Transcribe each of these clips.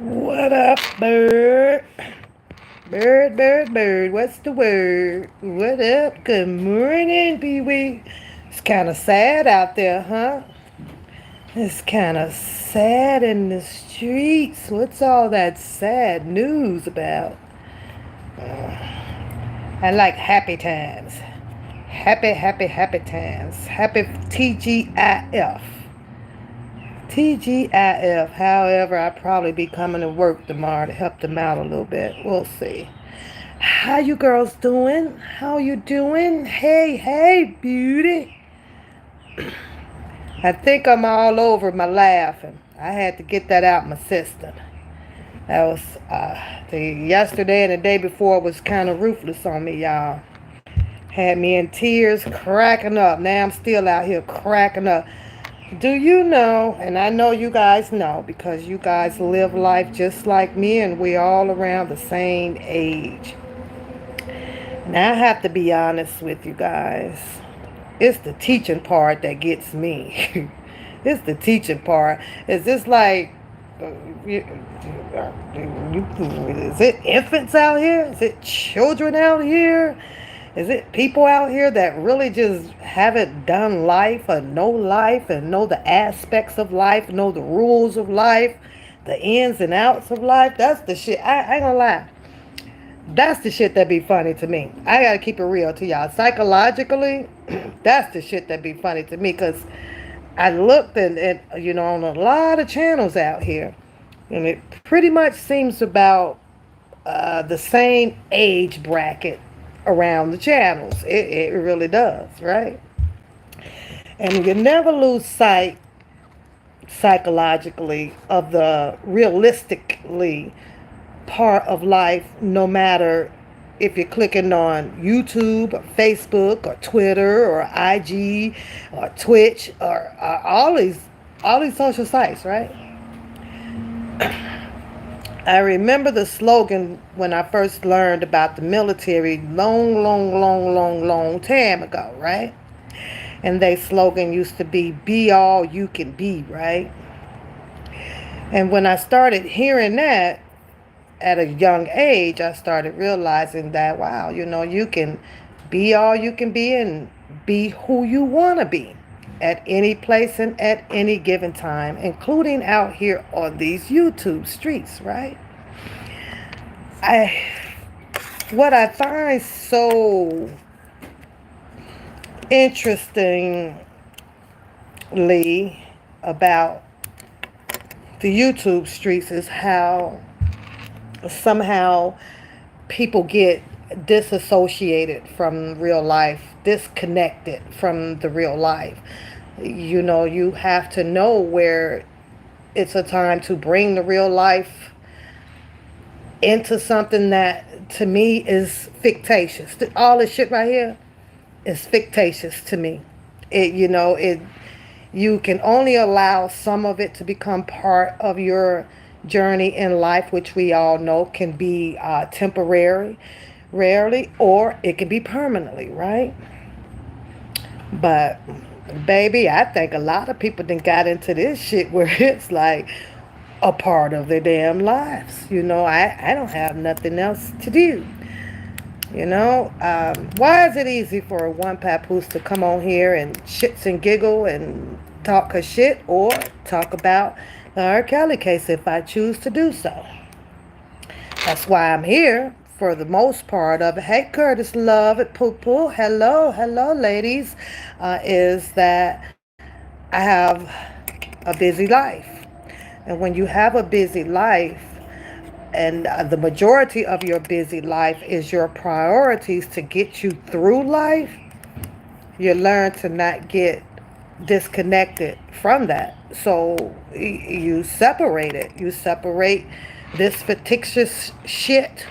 What up, bird? Bird, bird, bird. What's the word? What up? Good morning, Pee Wee. It's kind of sad out there, huh? It's kind of sad in the streets. What's all that sad news about? I like happy times. Happy, happy, happy times. Happy TGIF. TGIF. However, I'll probably be coming to work tomorrow to help them out a little bit. We'll see. How you girls doing? How you doing? Hey, hey, beauty. I think I'm all over my laughing. I had to get that out my system. That was the yesterday and the day before was kind of ruthless on me, y'all. Had me in tears, cracking up. Now I'm still out here cracking up. Do you know, and I know you guys know because you guys live life just like me and we're all around the same age. And I have to be honest with you guys. It's the teaching part that gets me. It's the teaching part. Is this like, is it infants out here? Is it children out here? Is it people out here that really just haven't done life or know life and know the aspects of life, know the rules of life, the ins and outs of life? That's the shit. I ain't gonna lie. That's the shit that be funny to me. I gotta keep it real to y'all. Psychologically, that's the shit that be funny to me because I looked on a lot of channels out here, and it pretty much seems about the same age bracket around the channels. It really does, right? And you never lose sight psychologically of the realistically part of life, no matter if you're clicking on YouTube or Facebook or Twitter or IG or Twitch or all these social sites, right? I remember the slogan when I first learned about the military long, long, long, long, long time ago, right? And their slogan used to be all you can be, right? And when I started hearing that, at a young age, I started realizing that, wow, you can be all you can be and be who you want to be at any place and at any given time, including out here on these YouTube streets, right? I What I find so interestingly about the YouTube streets is how somehow people get disassociated from real life, disconnected from the real life. You have to know where it's a time to bring the real life into something that to me is fictitious. All this shit right here is fictitious to me. It you can only allow some of it to become part of your journey in life, which we all know can be temporary, rarely, or it can be permanently, right? But baby, I think a lot of people then got into this shit where it's like a part of their damn lives. I don't have nothing else to do. Why is it easy for one papoose to come on here and shits and giggle and talk her shit or talk about the R. Kelly case if I choose to do so? That's why I'm here for the most part of it. Hey, Curtis Love at Poo Poo. Hello, ladies. Is that I have a busy life. And when you have a busy life, and the majority of your busy life is your priorities to get you through life, you learn to not get disconnected from that. So you separate it. You separate this fictitious shit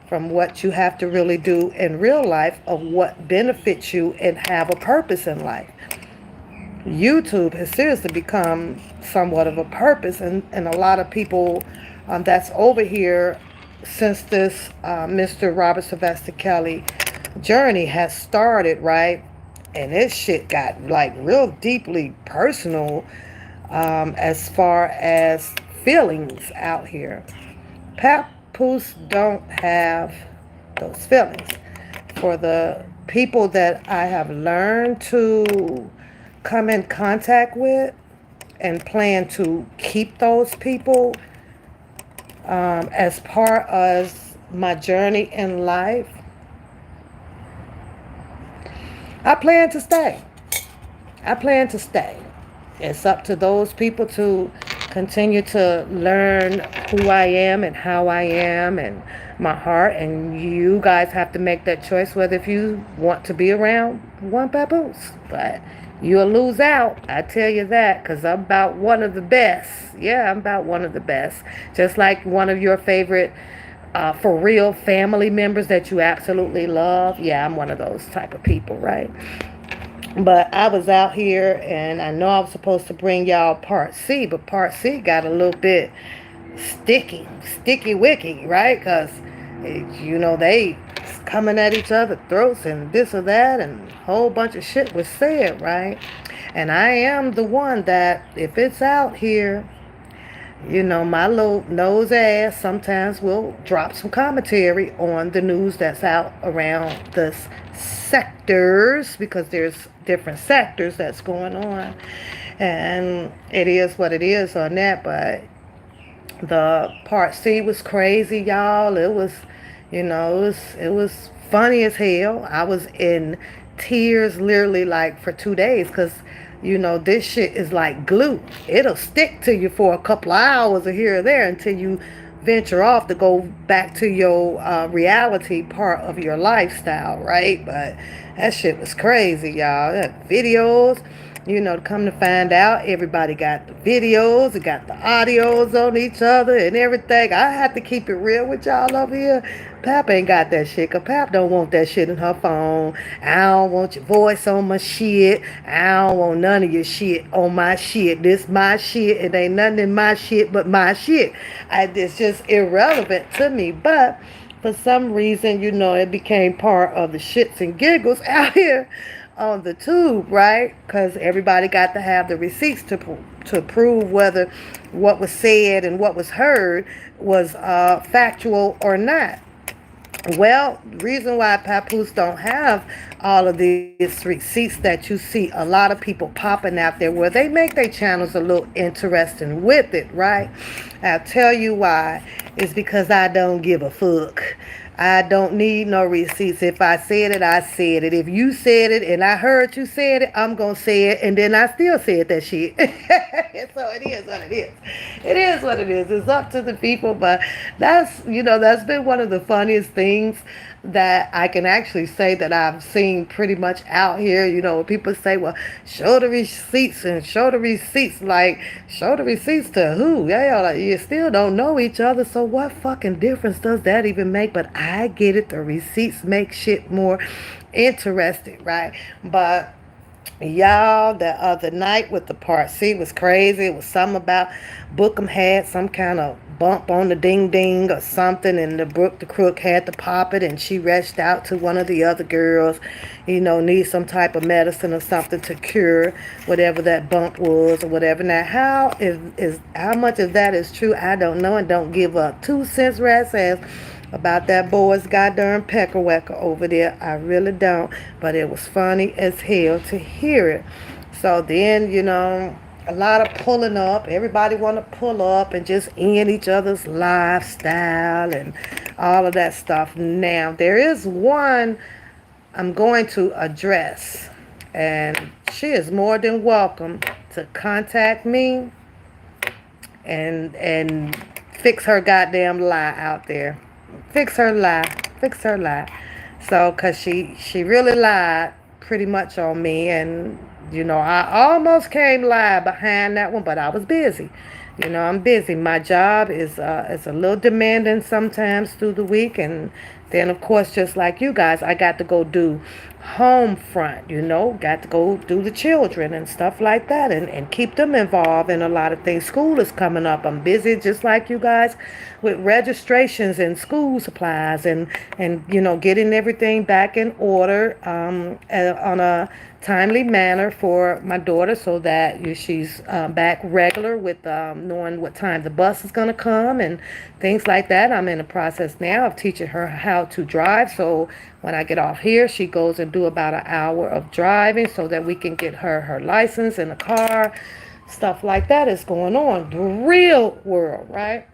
from what you have to really do in real life of what benefits you and have a purpose in life. YouTube has seriously become somewhat of a purpose, and a lot of people that's over here since this Mr. Robert Sylvester Kelly journey has started, right? And this shit got like real deeply personal as far as feelings out here. Papoose don't have those feelings. For the people that I have learned to come in contact with and plan to keep those people as part of my journey in life, I plan to stay. I plan to stay. It's up to those people to continue to learn who I am and how I am and my heart. And you guys have to make that choice whether if you want to be around one papoose. But you'll lose out. I tell you that, because I'm about one of the best. Yeah, I'm about one of the best. Just like one of your favorite for real family members that you absolutely love. Yeah, I'm one of those type of people, right? But I was out here, and I know I was supposed to bring y'all part C, but part C got a little bit sticky wicky, right? Because, they coming at each other's throats and this or that, and a whole bunch of shit was said, right? And I am the one that, if it's out here, my little nose ass sometimes will drop some commentary on the news that's out around the sectors, because there's different sectors that's going on. And it is what it is on that. But the part C was crazy, y'all. It was, it was funny as hell. I was in tears literally like for 2 days, because this shit is like glue. It'll stick to you for a couple of hours or here or there until you venture off to go back to your reality part of your lifestyle, right? But that shit was crazy, y'all. That videos, to come to find out, everybody got the videos, and got the audios on each other and everything. I have to keep it real with y'all over here. Pap ain't got that shit, because Pap don't want that shit in her phone. I don't want your voice on my shit. I don't want none of your shit on my shit. This my shit. It ain't nothing in my shit but my shit. It's just irrelevant to me. But for some reason, it became part of the shits and giggles out here on the tube, right? Because everybody got to have the receipts to prove whether what was said and what was heard was factual or not. Well, the reason why Papoose don't have all of these receipts that you see a lot of people popping out there, where they make their channels a little interesting with it, right? I'll tell you why. It's because I don't give a fuck. I don't need no receipts. If I said it, I said it. If you said it and I heard you said it, I'm going to say it. And then I still said that shit. So it is what it is. It is what it is. It's up to the people. But that's been one of the funniest things that I can actually say that I've seen pretty much out here. People say, well, show the receipts and show the receipts. Like, show the receipts to who? Yeah, like, you still don't know each other. So what fucking difference does that even make? But I get it. The receipts make shit more interesting, right? But y'all, the other night with the part C was crazy. It was something about Bookham had some kind of bump on the ding ding or something, and the Brooke the Crook had to pop it, and she reached out to one of the other girls, need some type of medicine or something to cure whatever that bump was or whatever. Now, how much of that is true, I don't know, and don't give a 2 cents rat's ass about that boy's goddamn pecker-wecker over there. I really don't. But it was funny as hell to hear it. So then, A lot of pulling up. Everybody want to pull up and just end each other's lifestyle and all of that stuff. Now, there is one I'm going to address, and she is more than welcome to contact me and fix her goddamn lie out there. Fix her lie. Fix her lie. So, cause she really lied pretty much on me, and I almost came live behind that one, but I was busy. I'm busy. My job is a little demanding sometimes through the week, and then of course, just like you guys, I got to go do home front. Got to go do the children and stuff like that, and keep them involved in a lot of things. School is coming up. I'm busy just like you guys with registrations and school supplies and getting everything back in order on a timely manner for my daughter so that she's back regular with knowing what time the bus is going to come and things like that. I'm in the process now of teaching her how to drive, so when I get off here she goes and do about an hour of driving so that we can get her license in the car. Stuff like that is going on. The real world, right?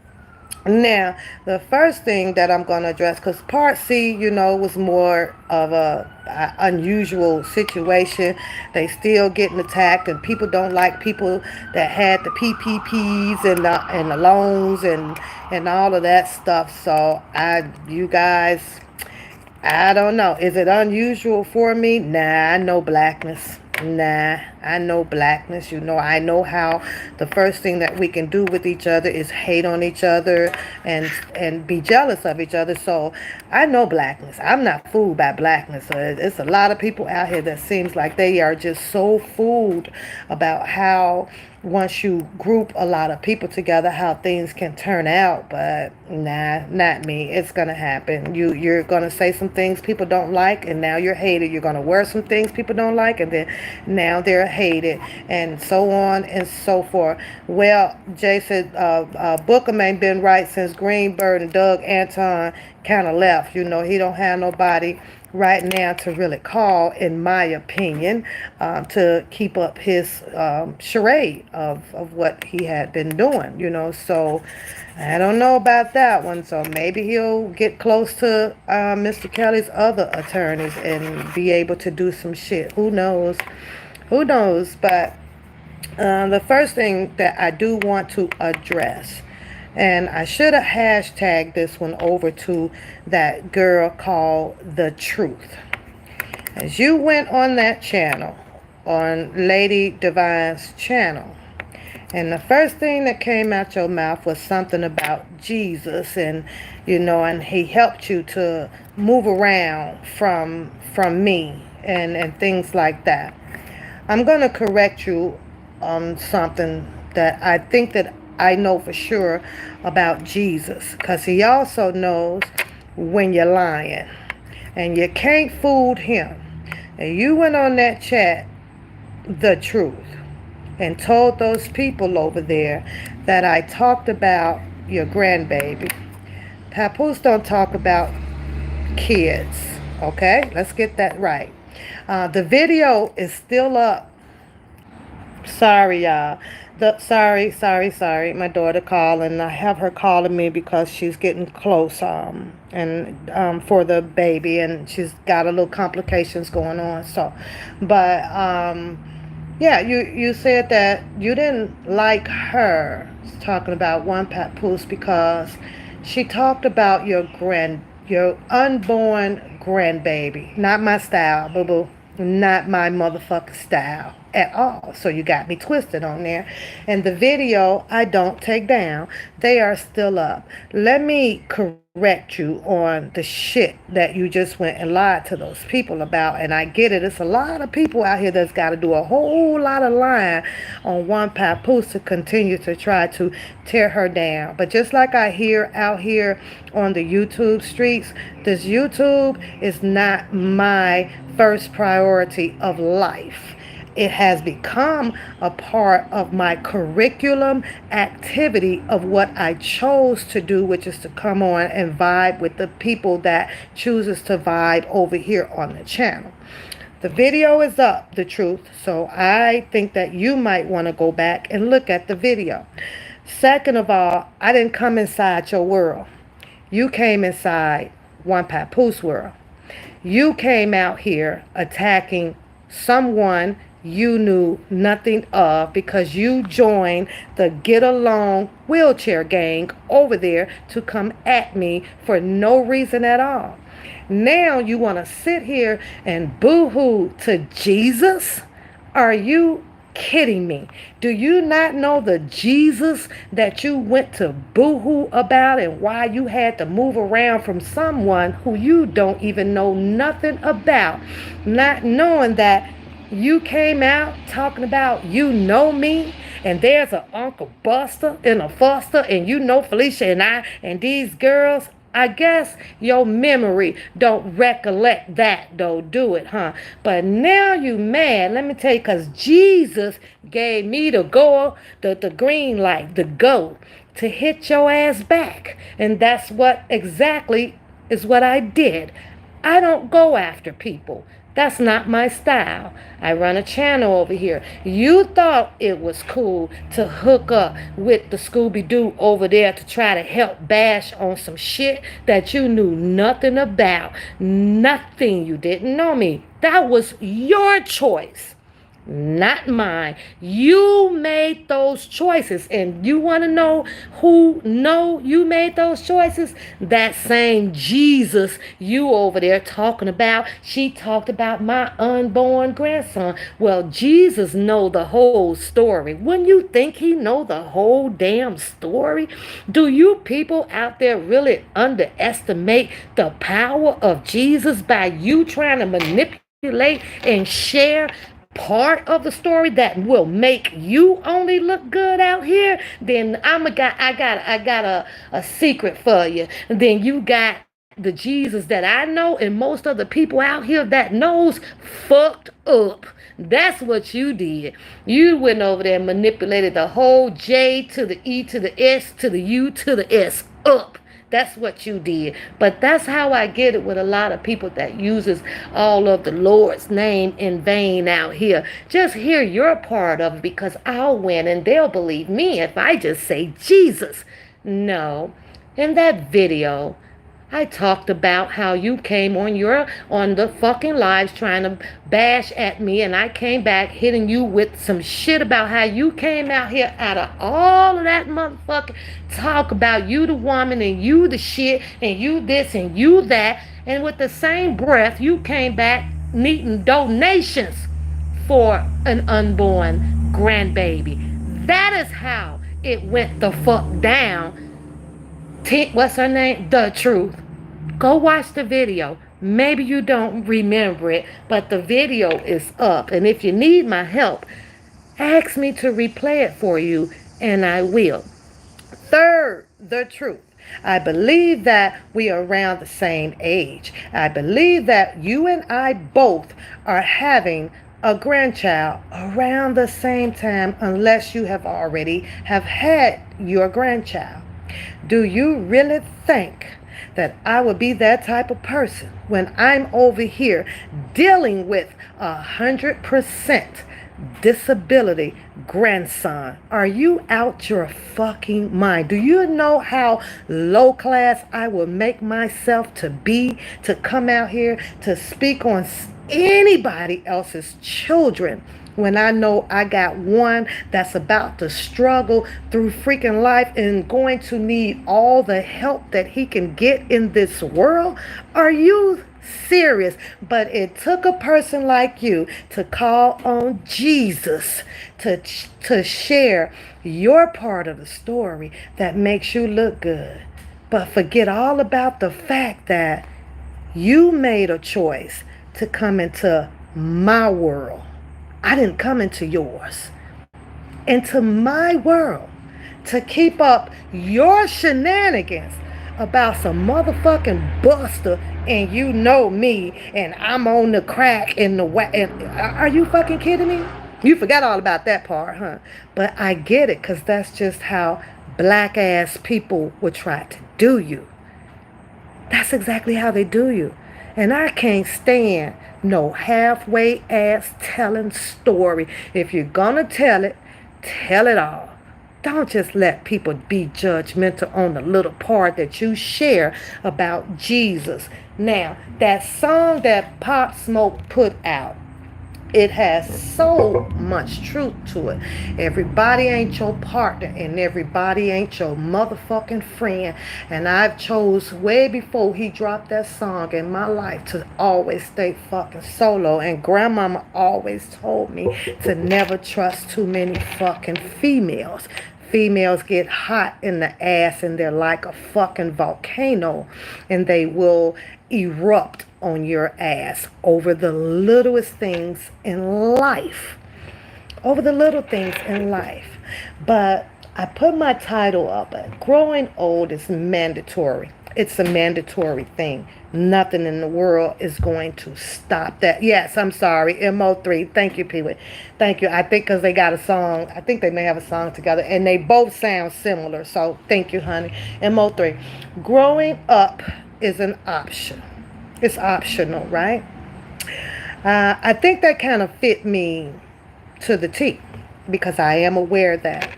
Now, the first thing that I'm going to address, because part C, was more of a unusual situation. They still getting attacked, and people don't like people that had the PPPs and the loans and all of that stuff. So you guys, I don't know. Is it unusual for me? Nah, I know blackness. Nah, I know blackness. I know how the first thing that we can do with each other is hate on each other and be jealous of each other. So I know blackness. I'm not fooled by blackness. It's a lot of people out here that seems like they are just so fooled about how once you group a lot of people together, how things can turn out. But nah, not me. It's gonna happen. You're gonna say some things people don't like, and now you're hated. You're gonna wear some things people don't like, and then now they're hated, and so on and so forth. Well, Jay said Bookham ain't been right since Greenberg and Doug Anton kind of left. He don't have nobody right now to really call, in my opinion, to keep up his charade of what he had been doing. So I don't know about that one. So maybe he'll get close to Mr. Kelly's other attorneys and be able to do some shit. Who knows? Who knows? But the first thing that I do want to address, and I should have hashtagged this one over to that girl called The Truth. As you went on that channel, on Lady Divine's channel, and the first thing that came out your mouth was something about Jesus, and and he helped you to move around from me and things like that. I'm going to correct you on something that I think that I know for sure about Jesus, because he also knows when you're lying, and you can't fool him. And you went on that chat, The Truth, and told those people over there that I talked about your grandbaby. Papoose don't talk about kids, okay? Let's get that right. The video is still up. Sorry, y'all. Sorry. My daughter calling. I have her calling me because she's getting close, and for the baby, and she's got a little complications going on. So, but yeah, you said that you didn't like her talking about one Papoose because she talked about your unborn grandbaby. Not my style, boo boo. Not my motherfucking style at all. So you got me twisted on there. And the video I don't take down. They are still up. Let me correct you on the shit that you just went and lied to those people about. And I get it. It's a lot of people out here that's got to do a whole lot of lying on one Papoose to continue to try to tear her down. But just like I hear out here on the YouTube streets, this YouTube is not my first priority of life. It has become a part of my curriculum activity of what I chose to do, which is to come on and vibe with the people that chooses to vibe over here on the channel. The video is up, the truth. So I think that you might want to go back and look at the video. Second of all, I didn't come inside your world. You came inside One Papoose world. You came out here attacking someone you knew nothing of because you joined the Get Along wheelchair gang over there to come at me for no reason at all. Now you want to sit here and boo-hoo to Jesus? Are you kidding me? Do you not know the Jesus that you went to boo-hoo about and why you had to move around from someone who you don't even know nothing about, not knowing that you came out talking about you know me and there's an Uncle Buster and a Foster and you know Felicia and I and these girls? I guess your memory don't recollect that though, do it, huh? But now you mad, let me tell you, because Jesus gave me the the green light, the go, to hit your ass back. And that's what exactly is what I did. I don't go after people. That's not my style. I run a channel over here. You thought it was cool to hook up with the Scooby-Doo over there to try to help bash on some shit that you knew nothing about. Nothing. You didn't know me. That was your choice, not mine. You made those choices. And you want to know who know you made those choices? That same Jesus you over there talking about. She talked about my unborn grandson. Well, Jesus know the whole story. Wouldn't you think he know the whole damn story? Do you people out there really underestimate the power of Jesus by you trying to manipulate and share part of the story that will make you only look good out here? Then I got a secret for you. Then you got the Jesus that I know and most of the people out here that knows fucked up. That's what you did. You went over there and manipulated the whole J to the E to the S to the U to the S up. That's what you did. But that's how I get it with a lot of people that uses all of the Lord's name in vain out here. Just hear your part of it because I'll win and they'll believe me if I just say Jesus. No. In that video, I talked about how you came on the fucking lives trying to bash at me, and I came back hitting you with some shit about how you came out here out of all of that motherfucking talk about you the woman and you the shit and you this and you that, and with the same breath you came back needing donations for an unborn grandbaby. That is how it went the fuck down. What's her name? The Truth. Go watch the video. Maybe you don't remember it, but the video is up. And if you need my help, ask me to replay it for you, and I will. Third, The Truth. I believe that we are around the same age. I believe that you and I both are having a grandchild around the same time, unless you have already have had your grandchild. Do you really think that I would be that type of person when I'm over here dealing with 100% disability grandson? Are you out your fucking mind? Do you know how low class I will make myself to be to come out here to speak on anybody else's children when I know I got one that's about to struggle through freaking life and going to need all the help that he can get in this world? Are you serious? But it took a person like you to call on Jesus to share your part of the story that makes you look good. But forget all about the fact that you made a choice to come into my world. I didn't come into yours. Into my world to keep up your shenanigans about some motherfucking Buster and you know me and I'm on the crack in the are you fucking kidding me? You forgot all about that part, huh? But I get it, because that's just how black ass people would try to do you. That's exactly how they do you. And I can't stand no halfway ass telling story. If you're gonna tell it all. Don't just let people be judgmental on the little part that you share about Jesus. Now, that song that Pop Smoke put out, it has so much truth to it. Everybody ain't your partner and everybody ain't your motherfucking friend. And I've chose way before he dropped that song in my life to always stay fucking solo. And grandmama always told me to never trust too many fucking females. Females get hot in the ass and they're like a fucking volcano and they will erupt on your ass over the littlest things in life. Over the little things in life. But I put my title up. Growing old is mandatory. It's a mandatory thing. Nothing in the world is going to stop that. Yes, I'm sorry. MO3. Thank you, Pee Wee. Thank you. I think because they got a song. I think they may have a song together. And they both sound similar. So thank you, honey. MO3. Growing up is an option. It's optional, right? I think that kind of fit me to the T because I am aware that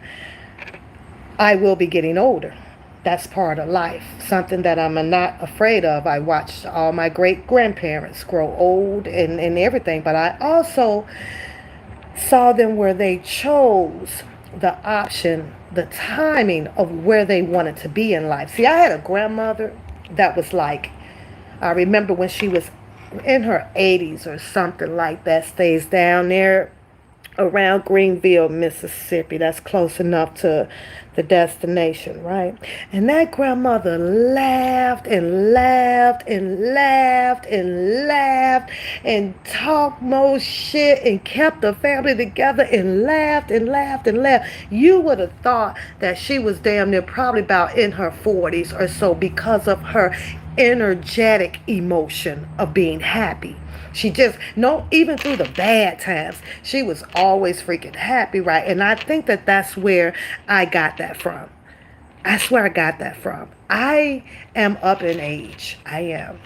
I will be getting older. That's part of life, something that I'm not afraid of. I watched all my great grandparents grow old and everything, but I also saw them where they chose the option, the timing of where they wanted to be in life. See, I had a grandmother that was like, I remember when she was in her 80s or something like that, stays down there around Greenville, Mississippi. That's close enough to the destination, right? And that grandmother laughed and laughed and laughed and laughed and talked more shit and kept the family together and laughed and laughed and laughed. You would have thought that she was damn near probably about in her 40s or so because of her energetic emotion of being happy. She just, no, even through the bad times, she was always freaking happy, right? And I think that that's where I got that from. That's where I got that from. I am up in age. I am.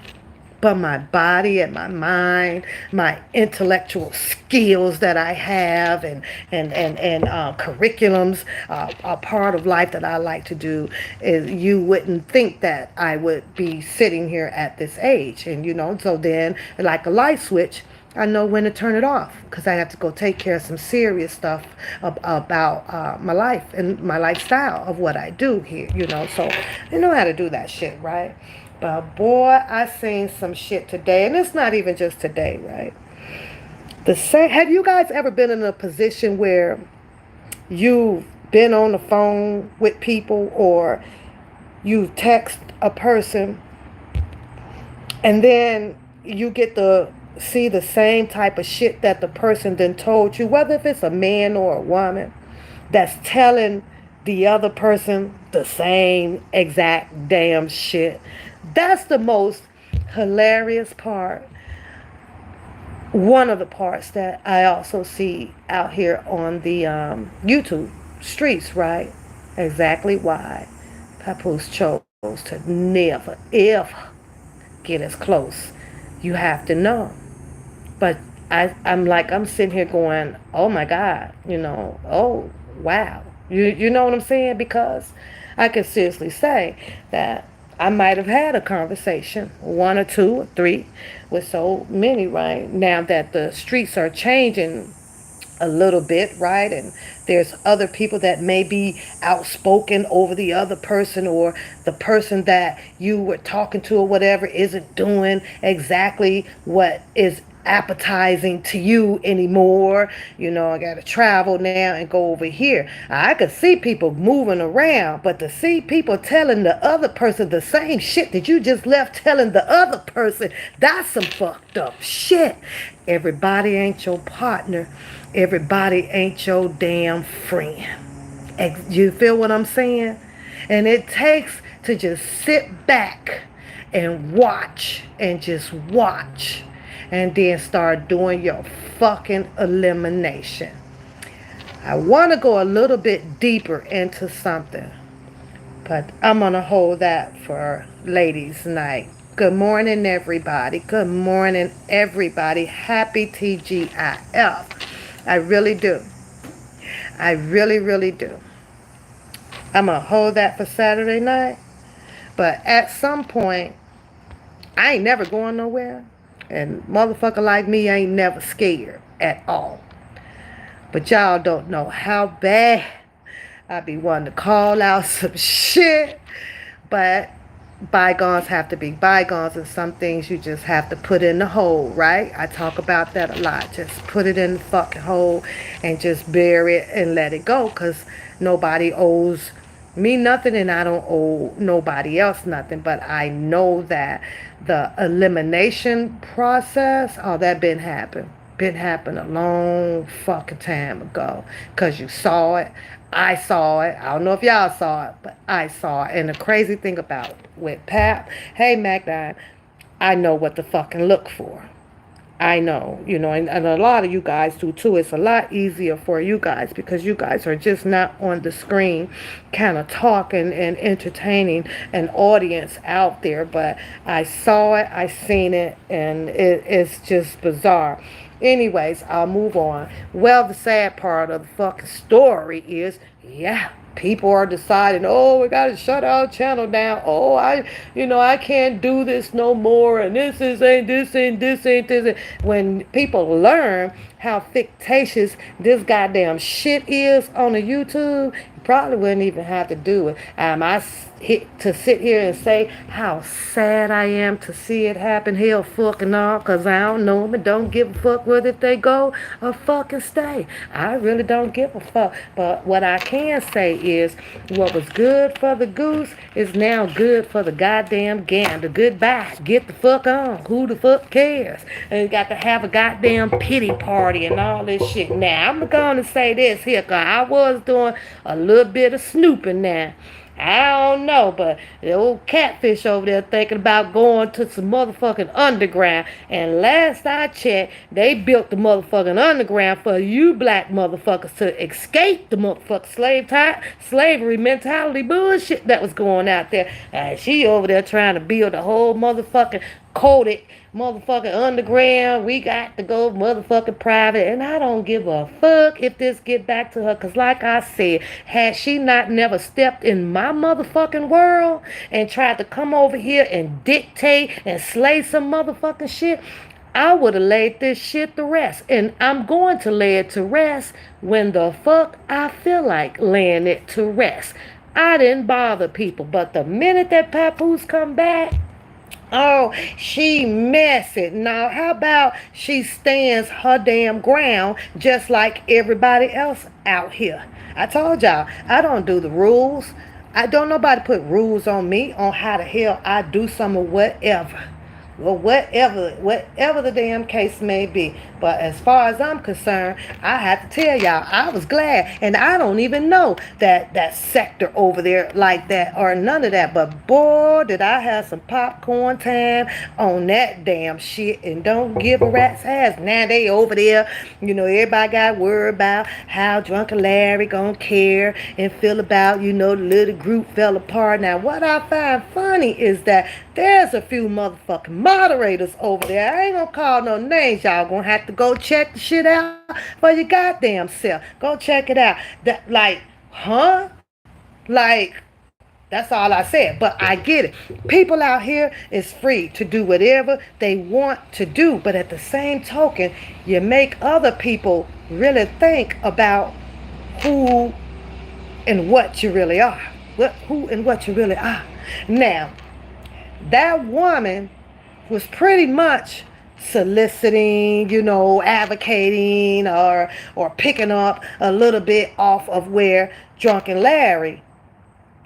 But my body and my mind, my intellectual skills that I have and curriculums, a part of life that I like to do is you wouldn't think that I would be sitting here at this age. And, so then like a light switch, I know when to turn it off because I have to go take care of some serious stuff about my life and my lifestyle of what I do here, So I know how to do that shit, right? But boy, I seen some shit today, and it's not even just today, right? The same. Have you guys ever been in a position where you've been on the phone with people, or you text a person, and then you get to see the same type of shit that the person then told you, whether if it's a man or a woman, that's telling the other person the same exact damn shit. That's the most hilarious part. One of the parts that I also see out here on the YouTube streets, right? Exactly why Papoose chose to never, ever get as close. You have to know. But I'm sitting here going, oh my God, oh wow. You know what I'm saying? Because I can seriously say that I might have had a conversation, one or two or three, with so many, right? Now that the streets are changing a little bit, right? And there's other people that may be outspoken over the other person, or the person that you were talking to or whatever isn't doing exactly what is appetizing to you anymore. I got to travel now and go over here. I could see people moving around, but to see people telling the other person the same shit that you just left telling the other person, that's some fucked up shit. Everybody ain't your partner. Everybody ain't your damn friend. You feel what I'm saying? And it takes to just sit back and watch and just watch, and then start doing your fucking elimination. I want to go a little bit deeper into something, but I'm going to hold that for ladies' night. Good morning, everybody. Good morning, everybody. Happy TGIF. I really do. I really, really do. I'm going to hold that for Saturday night. But at some point, I ain't never going nowhere. And motherfucker like me ain't never scared at all. But y'all don't know how bad I be wanting to call out some shit. But bygones have to be bygones, and some things you just have to put in the hole, right? I talk about that a lot. Just put it in the fucking hole and just bury it and let it go, because nobody owes me nothing and I don't owe nobody else nothing. But I know that the elimination process, oh, that been happening a long fucking time ago, because you saw it. I saw it. I don't know if y'all saw it, but I saw it. And the crazy thing about with Pap, hey Mac, I know what to fucking look for. I know, and a lot of you guys do too. It's a lot easier for you guys because you guys are just not on the screen kind of talking and entertaining an audience out there. But I saw it, I seen it, and it's just bizarre. Anyways, I'll move on. Well, the sad part of the fucking story is, yeah, people are deciding, oh, we gotta shut our channel down. Oh, I can't do this no more, and this ain't this. When people learn how fictitious this goddamn shit is on the YouTube, you probably wouldn't even have to do it. To sit here and say how sad I am to see it happen, hell fucking all, because I don't know them and don't give a fuck whether if they go or fucking stay. I really don't give a fuck. But what I can say is, what was good for the goose is now good for the goddamn gander. Goodbye. Get the fuck on. Who the fuck cares? And you got to have a goddamn pity party and all this shit. Now, I'm going to say this here, because I was doing a little bit of snooping now. I don't know, but the old catfish over there thinking about going to some motherfucking underground. And last I checked, they built the motherfucking underground for you black motherfuckers to escape the motherfucking slavery mentality bullshit that was going out there. And she over there trying to build a whole motherfucking coded motherfucking underground. We got to go motherfucking private, and I don't give a fuck if this get back to her, because like I said, had she not never stepped in my motherfucking world and tried to come over here and dictate and slay some motherfucking shit, I would have laid this shit to rest. And I'm going to lay it to rest when the fuck I feel like laying it to rest. I didn't bother people, but the minute that Papoose come back, oh, she messy. Now, how about she stands her damn ground just like everybody else out here? I told y'all, I don't do the rules. I don't nobody put rules on me on how the hell I do some of whatever. Well, whatever the damn case may be. But as far as I'm concerned, I have to tell y'all, I was glad. And I don't even know that sector over there like that or none of that. But boy, did I have some popcorn time on that damn shit. And don't give a rat's ass. Now they over there, everybody got worried about how Drunken Larry gonna care and feel about, the little group fell apart. Now, what I find funny is that there's a few motherfucking moderators over there. I ain't gonna call no names. Y'all gonna have to go check the shit out for your goddamn self. Go check it out. That's all I said. But I get it. People out here is free to do whatever they want to do. But at the same token, you make other people really think about who and what you really are. Who and what you really are. Now, that woman was pretty much soliciting, advocating or picking up a little bit off of where Drunken Larry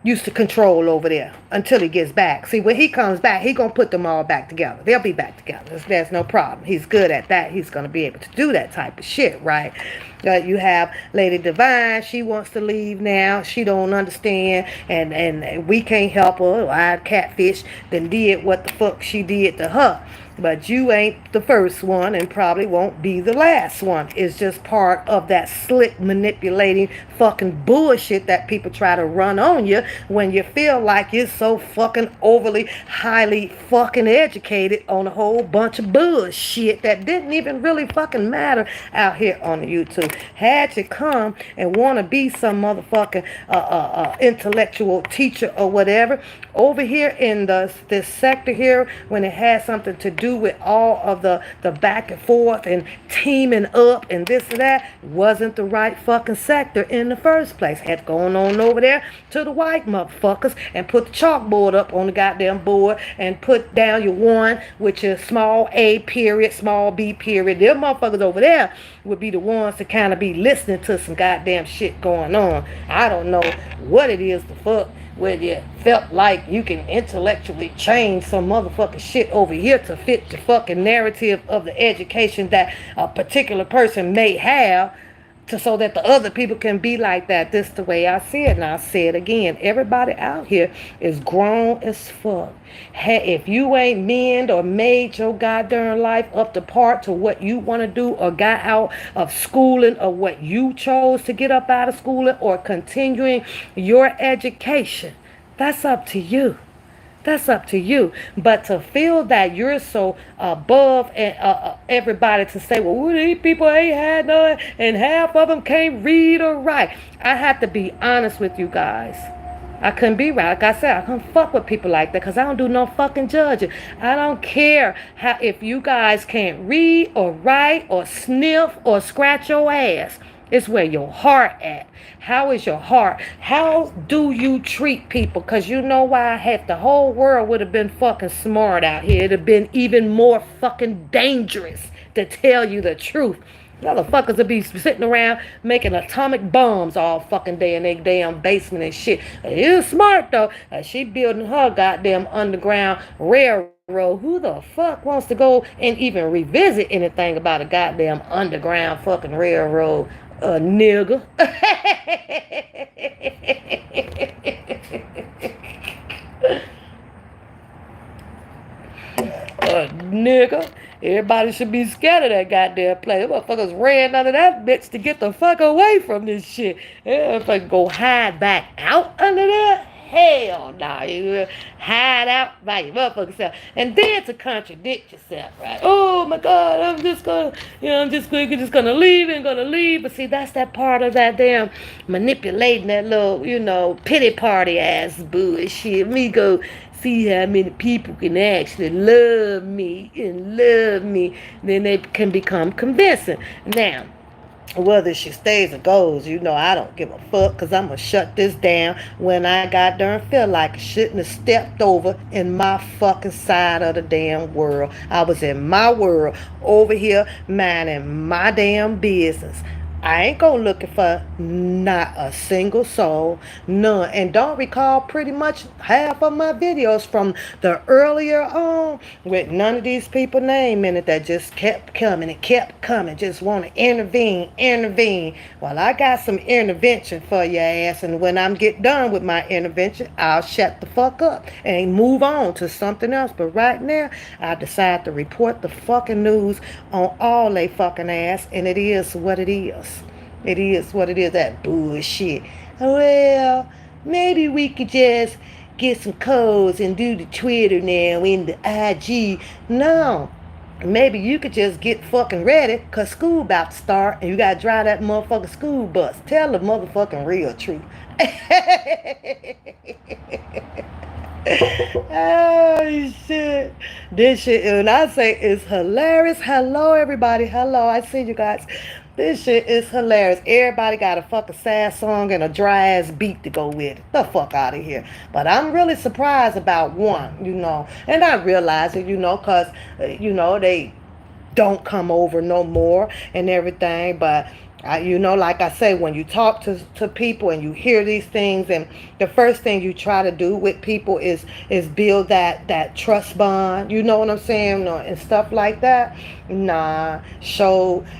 used to control over there until he gets back. See, when he comes back, he gonna put them all back together. They'll be back together. There's no problem. He's good at that. He's gonna be able to do that type of shit, right? You have Lady Divine. She wants to leave now. She don't understand, and we can't help her. Our catfish then did what the fuck she did to her. But you ain't the first one and probably won't be the last one. It's just part of that slick manipulating fucking bullshit that people try to run on you when you feel like you're so fucking overly highly fucking educated on a whole bunch of bullshit that didn't even really fucking matter out here on the YouTube. Had you come and want to be some motherfucking intellectual teacher or whatever, over here in this sector here, when it has something to do with all of the back and forth and teaming up and this and that, wasn't the right fucking sector in the first place. Had gone on over there to the white motherfuckers and put the chalkboard up on the goddamn board and put down your one, which is small a period, small b period. Them motherfuckers over there would be the ones to kind of be listening to some goddamn shit going on. I don't know what it is the fuck where you felt like you can intellectually change some motherfucking shit over here to fit the fucking narrative of the education that a particular person may have, so that the other people can be like that. This is the way I see it, and I'll say it again. Everybody out here is grown as fuck. Hey, if you ain't mend or made your goddamn life up to part to what you want to do, or got out of schooling, or what you chose to get up out of schooling, or continuing your education, that's up to you. That's up to you. But to feel that you're so above everybody, to say, well, these people ain't had none and half of them can't read or write. I have to be honest with you guys. I couldn't be right. Like I said, I couldn't fuck with people like that because I don't do no fucking judging. I don't care if you guys can't read or write or sniff or scratch your ass. It's where your heart at. How is your heart? How do you treat people? Because you know why? If the whole world would have been fucking smart out here, it'd have been even more fucking dangerous, to tell you the truth. Motherfuckers would be sitting around making atomic bombs all fucking day in their damn basement and shit. It is smart though. She building her goddamn underground railroad. Who the fuck wants to go and even revisit anything about a goddamn underground fucking railroad? Nigga. Nigga. Everybody should be scared of that goddamn place. Motherfuckers ran under that bitch to get the fuck away from this shit. Motherfuckers go hide back out under there? Hell no. You hide out by your motherfucking self. And then to contradict yourself, right? Oh my God, I'm just gonna leave and gonna leave. But see, that's that part of that damn manipulating that little, pity party ass bullshit. Me go see how many people can actually love me and love me. Then they can become convincing. Now, whether she stays or goes, I don't give a fuck, because I'm going to shut this down when I goddamn feel like I shouldn't have stepped over in my fucking side of the damn world. I was in my world over here minding my damn business. I ain't go looking for not a single soul, none. And don't recall pretty much half of my videos from the earlier on with none of these people name in it, that just kept coming and kept coming, just want to intervene. Well, I got some intervention for your ass, and when I'm get done with my intervention, I'll shut the fuck up and move on to something else. But right now, I decide to report the fucking news on all they fucking ass, and it is what it is. It is what it is, that bullshit. Well, maybe we could just get some codes and do the Twitter now and the IG. No. Maybe you could just get fucking ready, because school about to start and you got to drive that motherfucking school bus. Tell the motherfucking real truth. Oh shit. This shit, and I say it's hilarious. Hello everybody. Hello, I see you guys. This shit is hilarious. Everybody got a fucking sad song and a dry ass beat to go with it. The fuck out of here. But I'm really surprised about one, and I realize it, because they don't come over no more and everything. But like I say, when you talk to people and you hear these things, and the first thing you try to do with people is build that trust bond, you know what I'm saying, and stuff like that. Nah,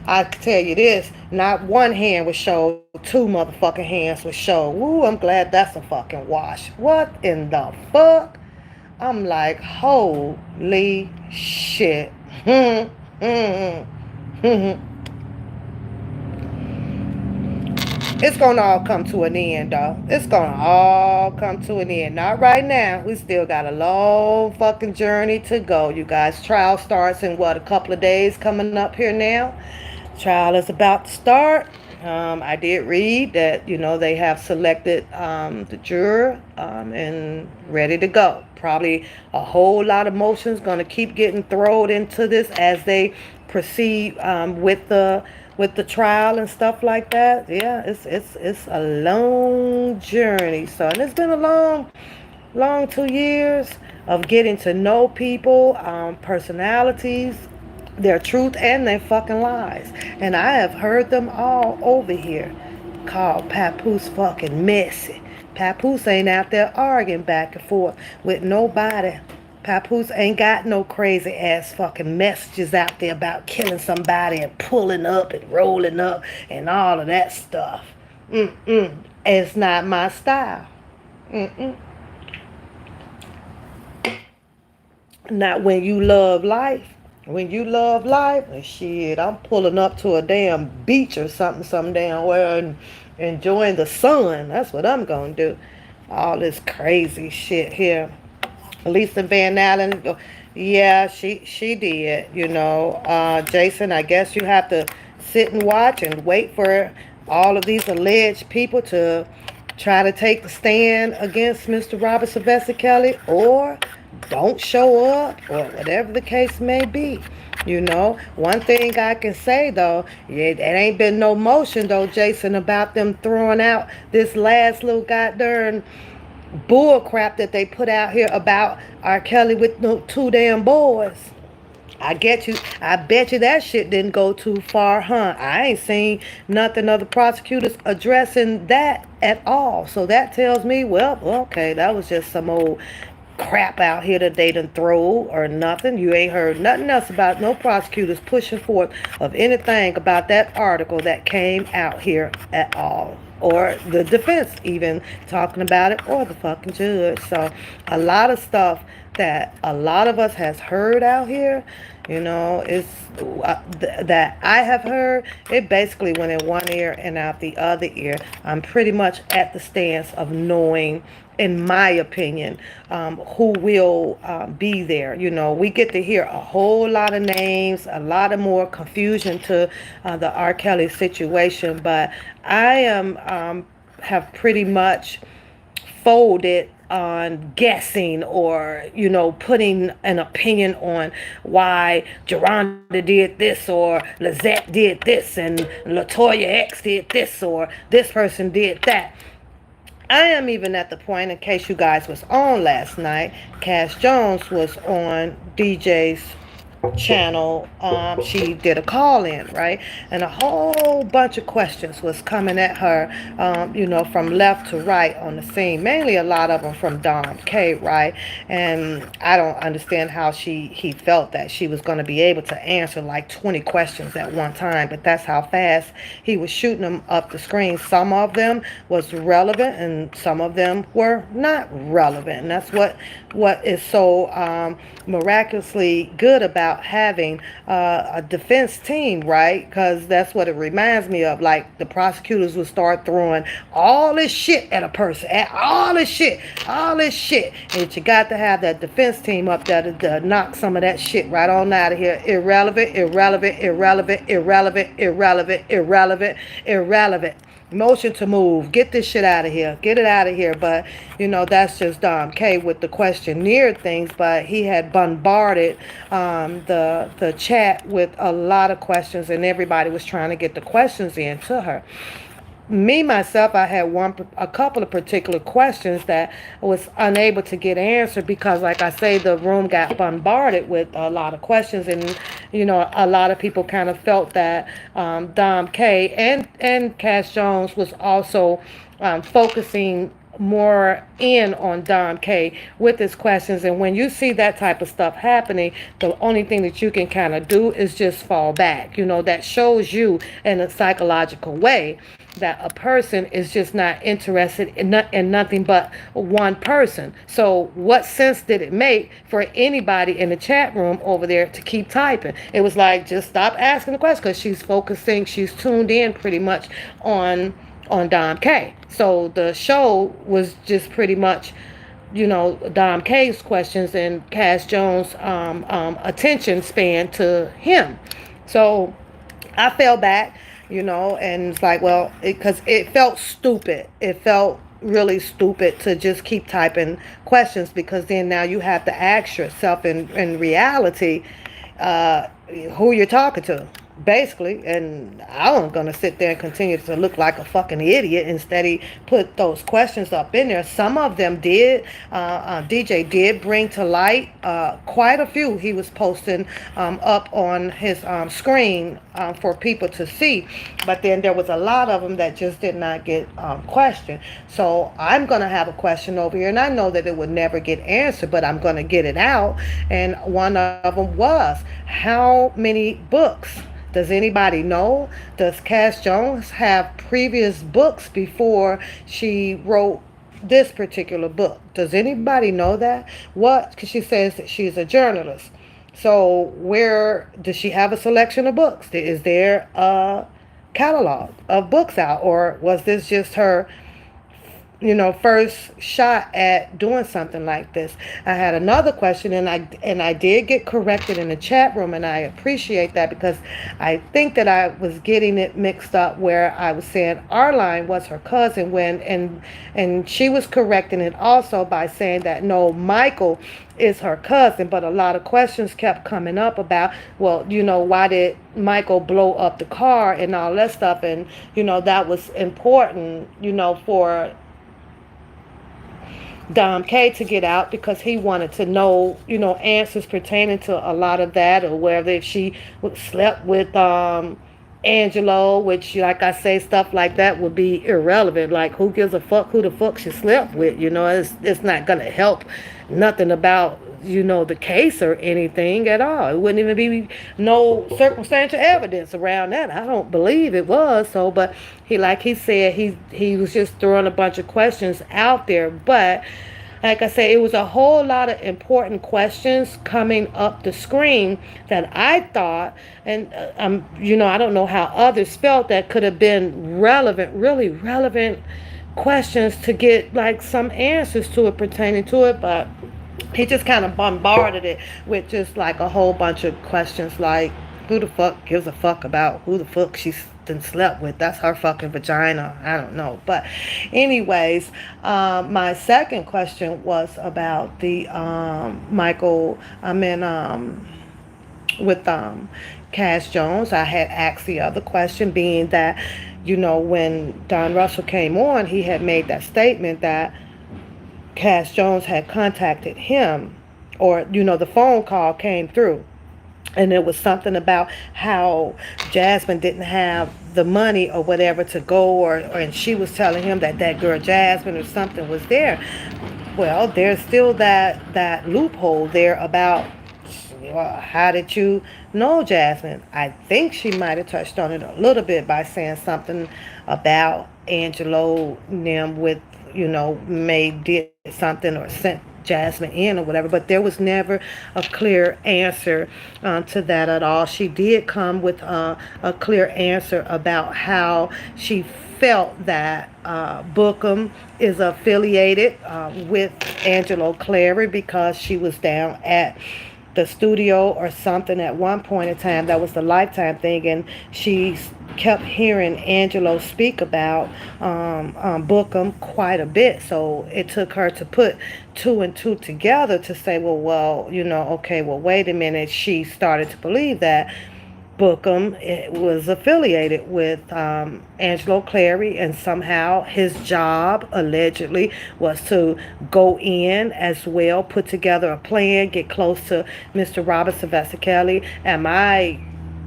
I tell you this, not one hand was showed, two motherfucking hands was showed. Woo, I'm glad that's a fucking wash. What in the fuck? I'm like, holy shit. It's gonna all come to an end, though. It's gonna all come to an end. Not right now. We still got a long fucking journey to go. You guys, trial starts in what, a couple of days coming up here now. Trial is about to start. I did read that, they have selected the juror and ready to go. Probably a whole lot of motions going to keep getting thrown into this as they proceed with the trial and stuff like that. Yeah, it's a long journey. So, and it's been a long 2 years of getting to know people, personalities, their truth and their fucking lies. And I have heard them all over here called Papoose fucking messy. Papoose ain't out there arguing back and forth with nobody. Papoose ain't got no crazy ass fucking messages out there about killing somebody and pulling up and rolling up and all of that stuff. It's not my style. Mm-mm. Not when you love life. When you love life, and shit, I'm pulling up to a damn beach or something, some damn where, and enjoying the sun. That's what I'm gonna do. All this crazy shit here. Lisa Van Allen, yeah, she did. Jason, I guess you have to sit and watch and wait for all of these alleged people to try to take the stand against Mr. Robert Sylvester Kelly, or don't show up, or whatever the case may be. One thing I can say though, it ain't been no motion though, Jason, about them throwing out this last little goddamn bull crap that they put out here about R. Kelly with no two damn boys. I get you. I bet you that shit didn't go too far, huh? I ain't seen nothing of the prosecutors addressing that at all. So that tells me, well, okay, that was just some old crap out here that they done throw or nothing. You ain't heard nothing else about no prosecutors pushing forth of anything about that article that came out here at all. Or the defense even talking about it, or the fucking judge. So a lot of stuff that a lot of us has heard out here, is that I have heard, it basically went in one ear and out the other ear. I'm pretty much at the stance of knowing, in my opinion, who will be there. We get to hear a whole lot of names, a lot of more confusion to the R. Kelly situation, but I have pretty much folded on guessing, or putting an opinion on why Geronda did this, or Lizette did this, and Latoya X did this, or this person did that. I am even at the point, in case you guys was on last night, Cass Jones was on DJ's channel. She did a call in, right, and a whole bunch of questions was coming at her, from left to right on the scene, mainly a lot of them from Dom K, right. And I don't understand how he felt that she was going to be able to answer like 20 questions at one time, but that's how fast he was shooting them up the screen. Some of them was relevant and some of them were not relevant, and that's what is so miraculously good about having a defense team, right? Because that's what it reminds me of. Like, the prosecutors would start throwing all this shit at a person, at all this shit, and you got to have that defense team up there to knock some of that shit right on out of here. Irrelevant, irrelevant, irrelevant, irrelevant, irrelevant, irrelevant, irrelevant. Motion to move. Get this shit out of here. Get it out of here. But, that's just Dom K with the questionnaire things. But he had bombarded the chat with a lot of questions, and everybody was trying to get the questions in to her. Me myself, I had a couple of particular questions that I was unable to get answered because, like I say, the room got bombarded with a lot of questions, and a lot of people kind of felt that Dom K and Cass Jones was also focusing more in on Dom K with his questions. And when you see that type of stuff happening, the only thing that you can kind of do is just fall back. That shows you in a psychological way that a person is just not interested in nothing but one person. So what sense did it make for anybody in the chat room over there to keep typing? It was like, just stop asking the question, because she's focusing, she's tuned in pretty much on Dom K. So the show was just pretty much, Dom K's questions and Cass Jones' attention span to him. So I fell back, and it's like, well, because it felt stupid. It felt really stupid to just keep typing questions, because then now you have to ask yourself in reality, who you're talking to, basically. And I wasn't gonna sit there and continue to look like a fucking idiot. Instead, he put those questions up in there. Some of them did. DJ did bring to light quite a few. He was posting up on his screen for people to see. But then there was a lot of them that just did not get questioned. So I'm gonna have a question over here, and I know that it would never get answered, but I'm gonna get it out. And one of them was, how many books does anybody know? Does Cass Jones have previous books before she wrote this particular book? Does anybody know that? What? Because she says that she's a journalist. So where does she have a selection of books? Is there a catalog of books out, or was this just her first shot at doing something like this? I had another question, and I did get corrected in the chat room, and I appreciate that, because I think that I was getting it mixed up, where I was saying Arline was her cousin, and she was correcting it also by saying that no, Michael is her cousin. But a lot of questions kept coming up about, well, why did Michael blow up the car and all that stuff, and that was important, for Dom K to get out, because he wanted to know, answers pertaining to a lot of that, or whether if she slept with Angelo, which, like I say, stuff like that would be irrelevant. Like, who gives a fuck who the fuck she slept with? It's not gonna help nothing about the case or anything at all. It wouldn't even be no circumstantial evidence around that. I don't believe it was. So, but like he said, he was just throwing a bunch of questions out there. But like I said, it was a whole lot of important questions coming up the screen that I thought, and I don't know how others felt, that could have been relevant, really relevant questions to get like some answers to it, pertaining to it. But he just kind of bombarded it with just like a whole bunch of questions, like, who the fuck gives a fuck about who the fuck she's done slept with? That's her fucking vagina. I don't know. But anyways, my second question was about the Michael, with Cass Jones. I had asked the other question, being that, when Don Russell came on, he had made that statement that Cass Jones had contacted him, or the phone call came through, and it was something about how Jasmine didn't have the money or whatever to go, and she was telling him that girl Jasmine or something was there. Well, there's still that loophole there about, how did you know Jasmine? I think she might have touched on it a little bit by saying something about Angelo Nim with, May did something or sent Jasmine in or whatever, but there was never a clear answer to that at all. She did come with a clear answer about how she felt that Bookham is affiliated with Angelo Clary, because she was down at the studio or something at one point in time. That was the Lifetime thing, and she kept hearing Angelo speak about Bookham quite a bit. So it took her to put two and two together to say, well, okay, well, wait a minute. She started to believe that Bookham was affiliated with Angelo Clary, and somehow his job allegedly was to go in as well, put together a plan, get close to Mr. Robert Sylvester Kelly. Am I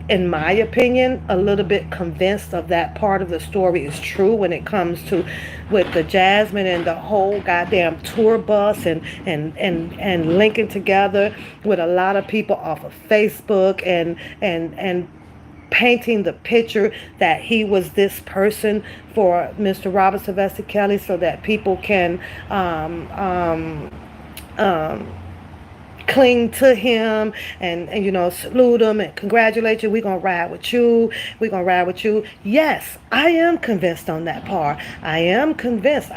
in my opinion, a little bit convinced of that part of the story is true when it comes to with the Jasmine and the whole goddamn tour bus and linking together with a lot of people off of Facebook and painting the picture that he was this person for Mr. Robert Sylvester Kelly so that people can um, cling to him and salute him and congratulate you. We're gonna ride with you. We're gonna ride with you. Yes, I am convinced on that part. I am convinced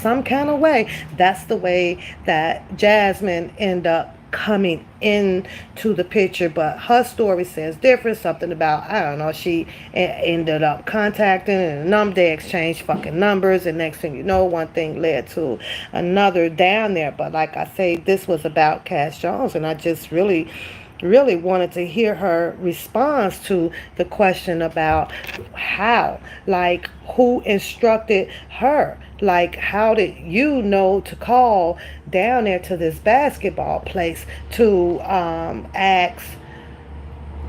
some kind of way that's the way that Jasmine ended up coming into the picture, but her story says different. Something about, I don't know, she ended up contacting and a number, they exchanged fucking numbers, and next thing you know, one thing led to another down there. But like I say, this was about Cash Jones, and I just really wanted to hear her response to the question about how, like, who instructed her, like, how did you know to call down there to this basketball place to ask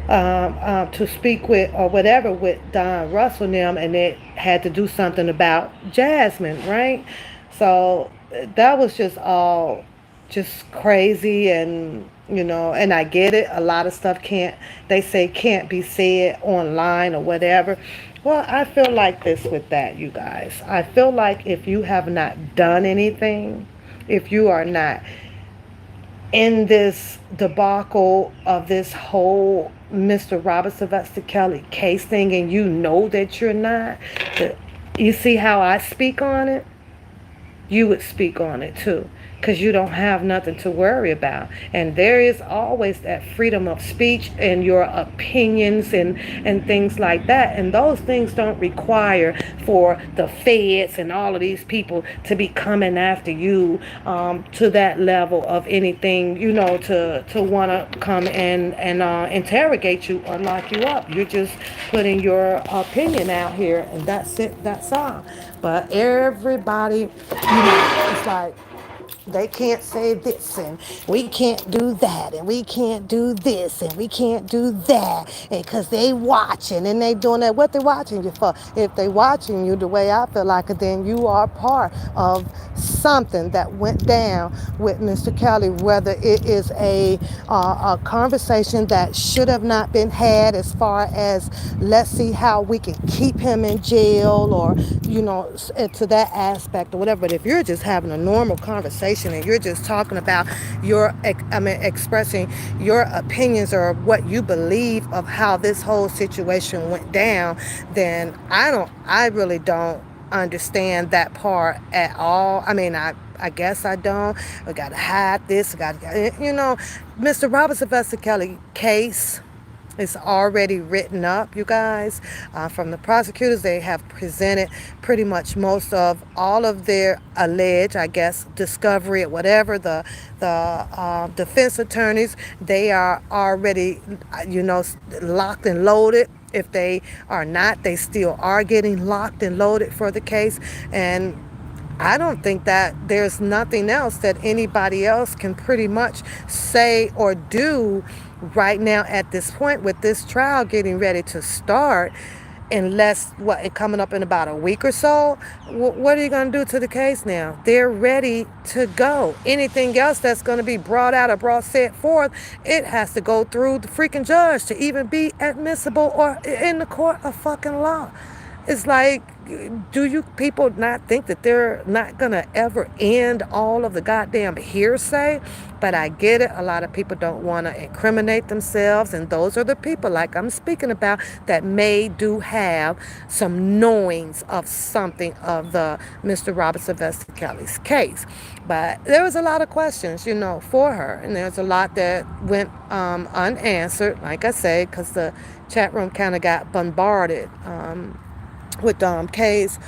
to speak with or whatever with Don Russell and them, and it had to do something about Jasmine, right? So that was just all just crazy, and and I get it. A lot of stuff can't, they say, can't be said online or whatever. Well, I feel like this with that, you guys. I feel like if you have not done anything, if you are not in this debacle of this whole Mr. Robert Sylvester Kelly case thing, and you know that you're not, you see how I speak on it? You would speak on it too, because you don't have nothing to worry about. And there is always that freedom of speech and your opinions and things like that, and those things don't require for the feds and all of these people to be coming after you to that level of anything, to want to come and interrogate you or lock you up. You're just putting your opinion out here, and that's it, that's all. But everybody, it's like they can't say this, and we can't do that, and we can't do this, and we can't do that, and because they watching and they doing that. What they watching you for? If they watching you the way I feel like it, then you are part of something that went down with Mr. Kelly, whether it is a conversation that should have not been had, as far as let's see how we can keep him in jail, or to that aspect or whatever. But if you're just having a normal conversation and you're just talking about expressing your opinions or what you believe of how this whole situation went down, then I really don't understand that part at all. I guess I don't. I gotta hide this. Mr. Robert Sylvester Kelly case, it's already written up, you guys. From the prosecutors, they have presented pretty much most of all of their alleged, I guess, discovery or whatever. The defense attorneys, they are already, locked and loaded. If they are not, they still are getting locked and loaded for the case. And I don't think that there's nothing else that anybody else can pretty much say or do right now at this point with this trial getting ready to start, unless it coming up in about a week or so. What are you going to do to the case now? They're ready to go. Anything else that's going to be brought out or set forth, it has to go through the freaking judge to even be admissible or in the court of fucking law. It's like, do you people not think that they're not going to ever end all of the goddamn hearsay? But I get it. A lot of people don't want to incriminate themselves. And those are the people, like I'm speaking about, that do have some knowings of something of the Mr. Robert Sylvester Kelly's case. But there was a lot of questions, for her. And there's a lot that went unanswered, like I say, because the chat room kind of got bombarded with K's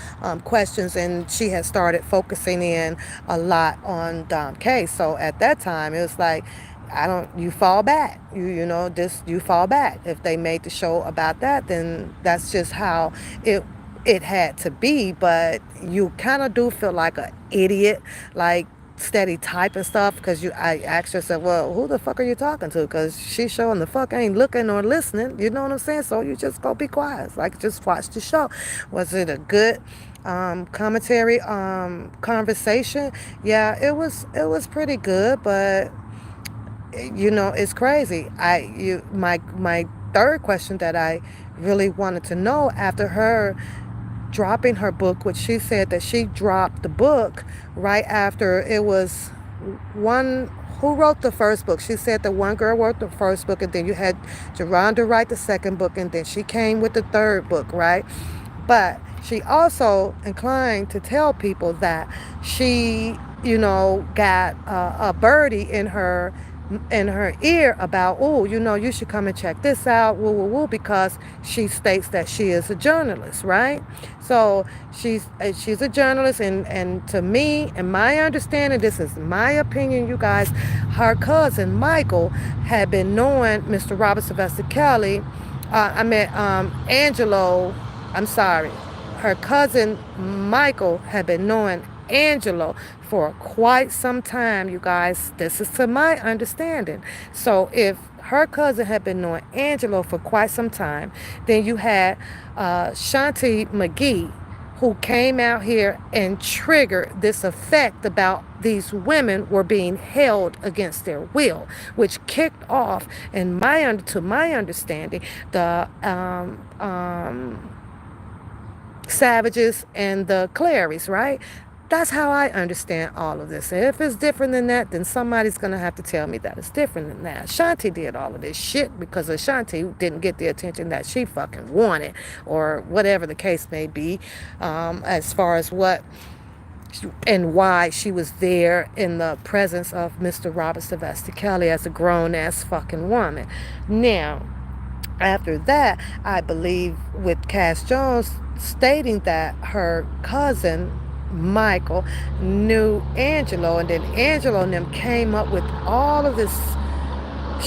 questions, and she had started focusing in a lot on K. So at that time, it was like, you fall back. You fall back. If they made the show about that, then that's just how it had to be. But you kind of do feel like an idiot, like steady typing stuff because I asked her, said, well, who the fuck are you talking to? Because she showing the fuck ain't looking or listening. You know what I'm saying? So you just go be quiet. Like, just watch the show. Was it a good commentary conversation? Yeah, it was pretty good, but it's crazy. My third question that I really wanted to know after her dropping her book, which she said that she dropped the book right after it was one. Who wrote the first book? She said that one girl wrote the first book, and then you had Geronda write the second book, and then she came with the third book, right? But she also inclined to tell people that she, got a birdie in her ear about, oh, you should come and check this out, woo, woo, woo, because she states that she is a journalist, right? So she's a journalist, and to me, in my understanding, this is my opinion, you guys, her cousin Michael had been knowing Mr. Robert Sylvester Kelly. Angelo. I'm sorry. Her cousin Michael had been knowing Angelo for quite some time, you guys. This is to my understanding. So if her cousin had been knowing Angelo for quite some time, then you had Shanti McGee, who came out here and triggered this effect about these women were being held against their will, which kicked off, to my understanding, the Savages and the Clarys, right? That's how I understand all of this. And if it's different than that, then somebody's going to have to tell me that it's different than that. Shanti did all of this shit because Ashanti didn't get the attention that she fucking wanted, or whatever the case may be, as far as what and why she was there in the presence of Mr. Robert Sylvester Kelly as a grown-ass fucking woman. Now, after that, I believe with Cass Jones stating that her cousin Michael knew Angelo, and then Angelo and them came up with all of this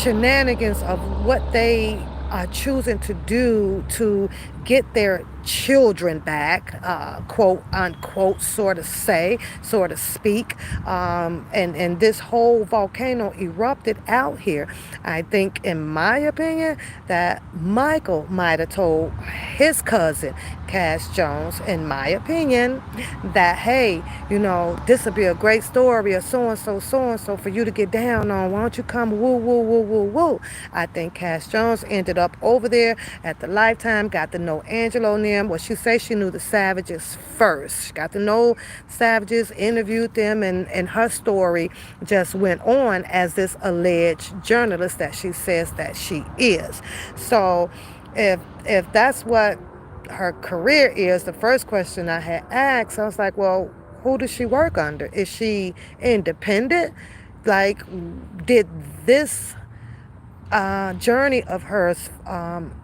shenanigans of what they are choosing to do to get their children back, quote unquote, sort of speak. And this whole volcano erupted out here. I think, in my opinion, that Michael might have told his cousin Cass Jones, in my opinion, that, hey, this would be a great story, or so and so for you to get down on. Why don't you come, woo, woo, woo, woo, woo. I think Cass Jones ended up over there at the Lifetime, got to know Angelo and them. Well, she says she knew the Savages first. She got to know Savages, interviewed them, and her story just went on as this alleged journalist that she says that she is. So if that's what her career is, the first question I had asked, I was like, well, who does she work under? Is she independent? Like, did this journey of hers,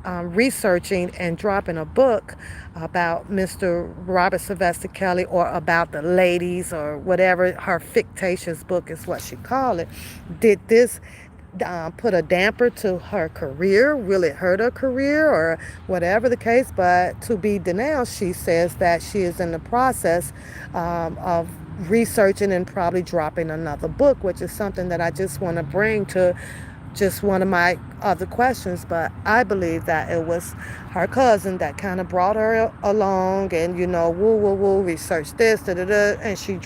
researching and dropping a book about Mr. Robert Sylvester Kelly, or about the ladies, or whatever her fictitious book is what she called it, did this put a damper to her career? Will it hurt her career, or whatever the case? But to be denounced, she says that she is in the process of researching and probably dropping another book, which is something that I just want to bring to just one of my other questions. But I believe that it was her cousin that kind of brought her along, and woo woo woo, research this, da da da, and she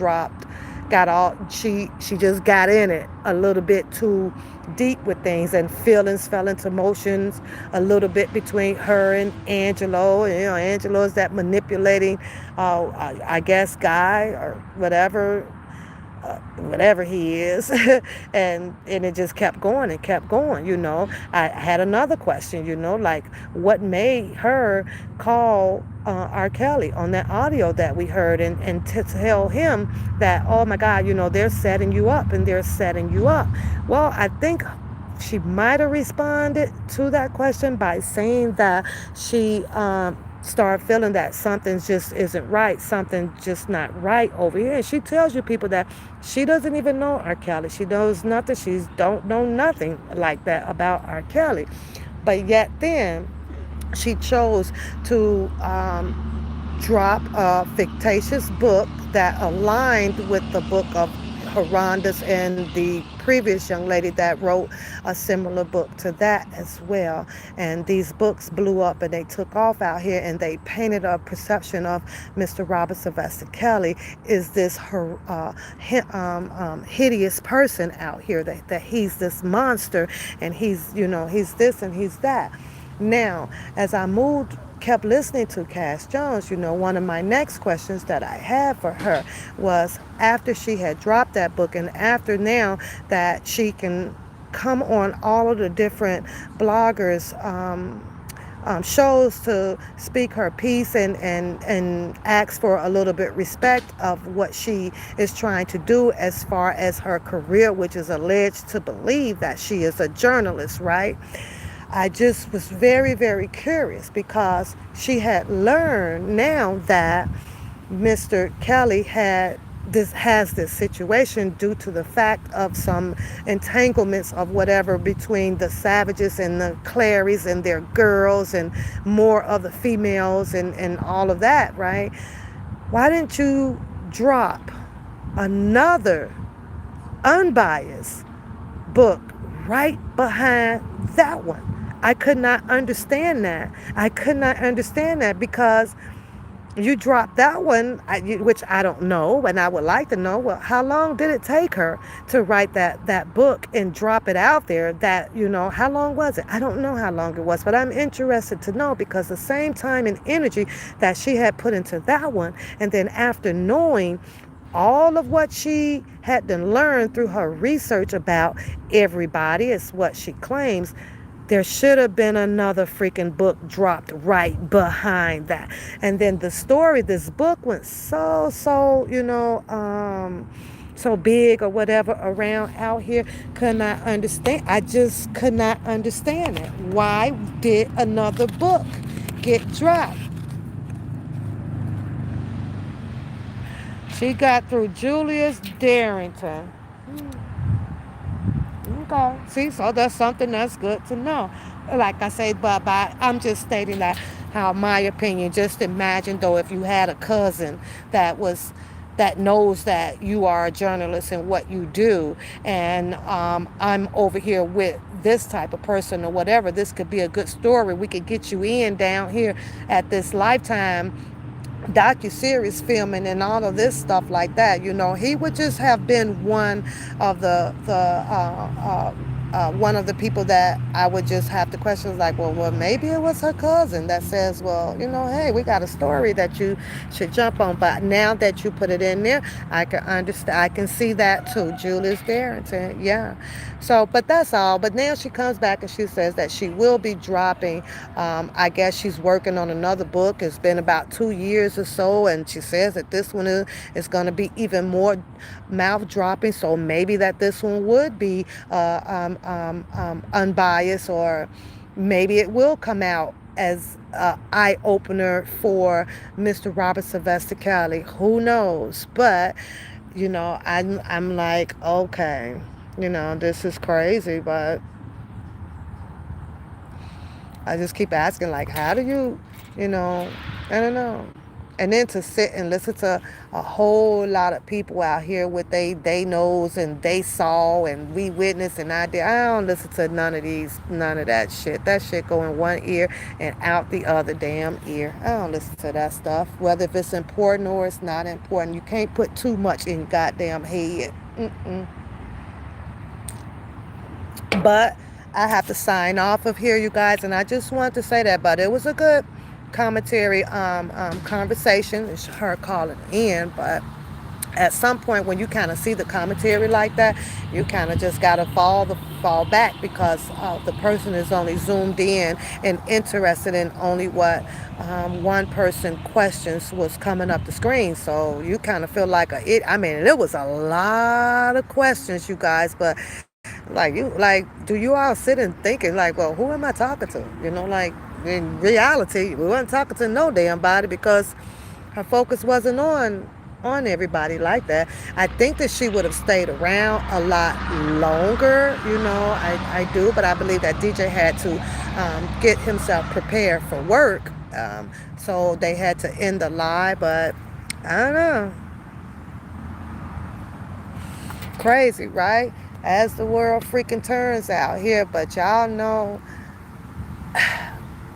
just got in it a little bit too deep with things, and feelings fell into motions a little bit between her and Angelo. Angelo is that manipulating, I guess, guy, or whatever he is. and it just kept going and kept going. I had another question, like, what made her call R. Kelly on that audio that we heard, and to tell him that, oh my God, they're setting you up, and they're setting you up. Well, I think she might have responded to that question by saying that she start feeling that something just isn't right, something just not right over here. And she tells you people that she doesn't even know R. Kelly. She knows nothing. She don't know nothing like that about R. Kelly. But yet then she chose to drop a fictitious book that aligned with the book of Karandas and the previous young lady that wrote a similar book to that as well. And these books blew up and they took off out here, and they painted a perception of Mr. Robert Sylvester Kelly is this hideous person out here, that he's this monster, and he's, he's this and he's that. Now, as I kept listening to Cass Jones, one of my next questions that I had for her was, after she had dropped that book, and after now that she can come on all of the different bloggers shows to speak her piece and ask for a little bit respect of what she is trying to do as far as her career, which is alleged to believe that she is a journalist, right? I just was very, very curious, because she had learned now that Mr. Kelly has this situation due to the fact of some entanglements of whatever between the Savages and the Clarys and their girls, and more of the females, and all of that, right? Why didn't you drop another unbiased book right behind that one? I could not understand that. Because you dropped that one, which I don't know, and I would like to know, well, how long did it take her to write that book and drop it out there? That, how long was it? I don't know how long it was, but I'm interested to know, because the same time and energy that she had put into that one, and then after knowing all of what she had to learn through her research about everybody, is what she claims, there should have been another freaking book dropped right behind that. And then this book went so big or whatever around out here. Could not understand. I just could not understand it. Why did another book get dropped? She got through Julius Darrington. Okay. See, so that's something that's good to know. Like I said, but I'm just stating that, how my opinion. Just imagine, though, if you had a cousin that knows that you are a journalist and what you do, and I'm over here with this type of person or whatever. This could be a good story. We could get you in down here at this Lifetime docu-series filming and all of this stuff like that. He would just have been one of the one of the people that I would just have to question, like, well, maybe it was her cousin that says, well, hey, we got a story that you should jump on. But now that you put it in there, I can understand. I can see that too. Julius Darrington, yeah. So, but that's all. But now she comes back and she says that she will be dropping. I guess she's working on another book. It's been about 2 years or so, and she says that this one is going to be even more mouth dropping. So maybe that this one would be unbiased, or maybe it will come out as an eye-opener for Mr. Robert Sylvester Kelly. Who knows? But I'm like, okay, this is crazy. But I just keep asking, like, how do you, I don't know. And then to sit and listen to a whole lot of people out here with they knows and they saw and we witnessed and I did. I don't listen to none of that shit. That shit go in one ear and out the other damn ear. I don't listen to that stuff, whether if it's important or it's not important. You can't put too much in your goddamn head. But I have to sign off of here, you guys, and I just wanted to say that. But it was a good commentary conversation. It's her calling in, but at some point when you kind of see the commentary like that, you kind of just got to fall back, because the person is only zoomed in and interested in only what one person questions was coming up the screen. So you kind of feel like it was a lot of questions, you guys, but do you all sit and thinking, like, well, who am I talking to? Like, in reality, we weren't talking to no damn body, because her focus wasn't on everybody like that. I think that she would have stayed around a lot longer, I do, but I believe that DJ had to get himself prepared for work, so they had to end the live. But I don't know. Crazy, right? As the world freaking turns out here. But y'all know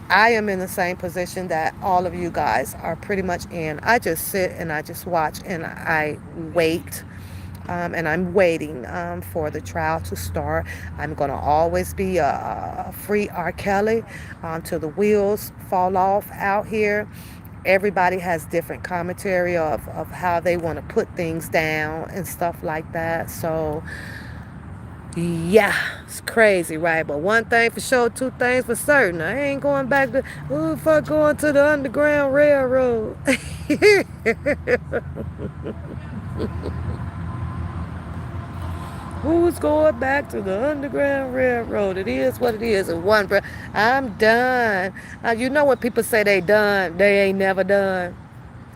I am in the same position that all of you guys are pretty much in. I just sit and I just watch and I wait. And I'm waiting for the trial to start. I'm going to always be a free R. Kelly until the wheels fall off out here. Everybody has different commentary of how they want to put things down and stuff like that. So yeah, it's crazy, right? But one thing for sure, two things for certain. I ain't going back to, who the fuck going to the Underground Railroad? Who's going back to the Underground Railroad? It is what it is. And I'm done. You know when people say they done, they ain't never done.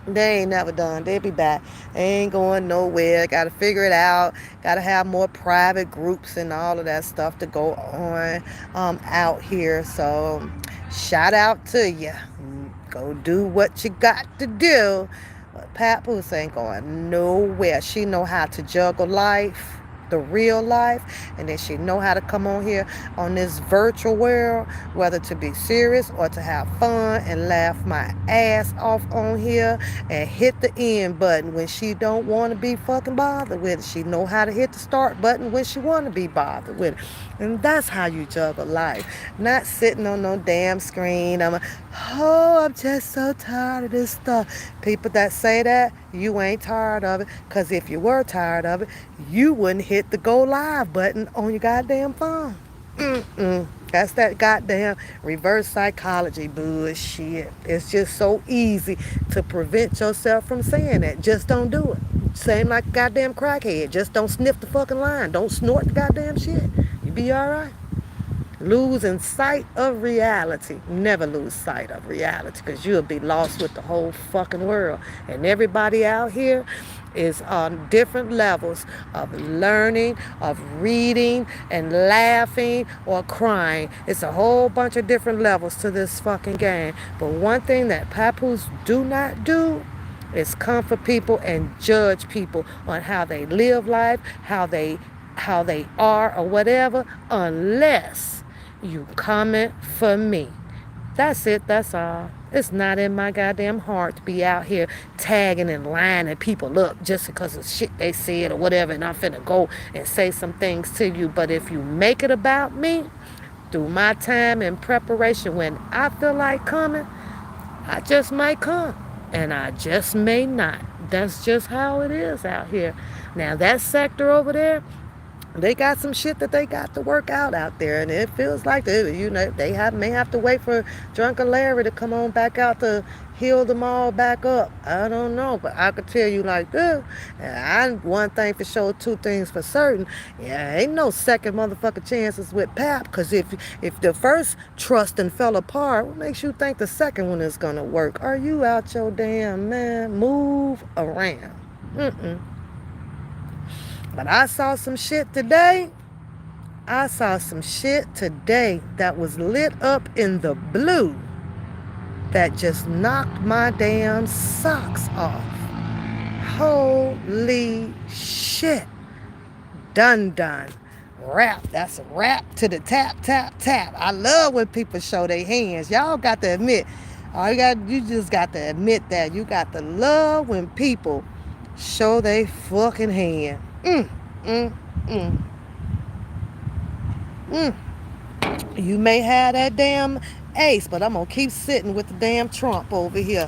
They ain't never done. They'll be back. They ain't going nowhere. Got to figure it out. Got to have more private groups and all of that stuff to go on out here. So shout out to you. Go do what you got to do. But Papoose ain't going nowhere. She know how to juggle life, the real life, and then she know how to come on here on this virtual world, whether to be serious or to have fun and laugh my ass off on here and hit the end button when she don't want to be fucking bothered with it. She know how to hit the start button when she want to be bothered with it. And that's how you juggle life. Not sitting on no damn screen. I'm just so tired of this stuff. People that say that, you ain't tired of it. Because if you were tired of it, you wouldn't hit the go live button on your goddamn phone. That's that goddamn reverse psychology bullshit. It's just so easy to prevent yourself from saying that. Just don't do it. Same like a goddamn crackhead. Just don't sniff the fucking line. Don't snort the goddamn shit. You be alright. Losing sight of reality. Never lose sight of reality, because you'll be lost with the whole fucking world. And everybody out here is on different levels of learning, of reading, and laughing or crying. It's a whole bunch of different levels to this fucking game. But one thing that Papoose do not do is come for people and judge people on how they live life, how they are or whatever, unless you comment for me. That's it, that's all. It's not in my goddamn heart to be out here tagging and lining people up just because of shit they said or whatever, and I'm finna go and say some things to you. But if you make it about me, through my time and preparation, when I feel like coming, I just might come. And I just may not. That's just how it is out here. Now, that sector over there, they got some shit that they got to work out there, and it feels like they may have to wait for Drunken Larry to come on back out to heal them all back up. I don't know, but I could tell you like this. One thing for sure, two things for certain. Yeah, ain't no second motherfucking chances with Pap, because if the first trusting fell apart, what makes you think the second one is gonna work? Are you out your damn man? Move around. But I saw some shit today. That was lit up in the blue that just knocked my damn socks off. Holy shit. Done. Rap. That's a rap to the tap, tap, tap. I love when people show their hands. Y'all got to admit. You just got to admit that. You got to love when people show their fucking hand. You may have that damn ace, but I'm gonna keep sitting with the damn Trump over here.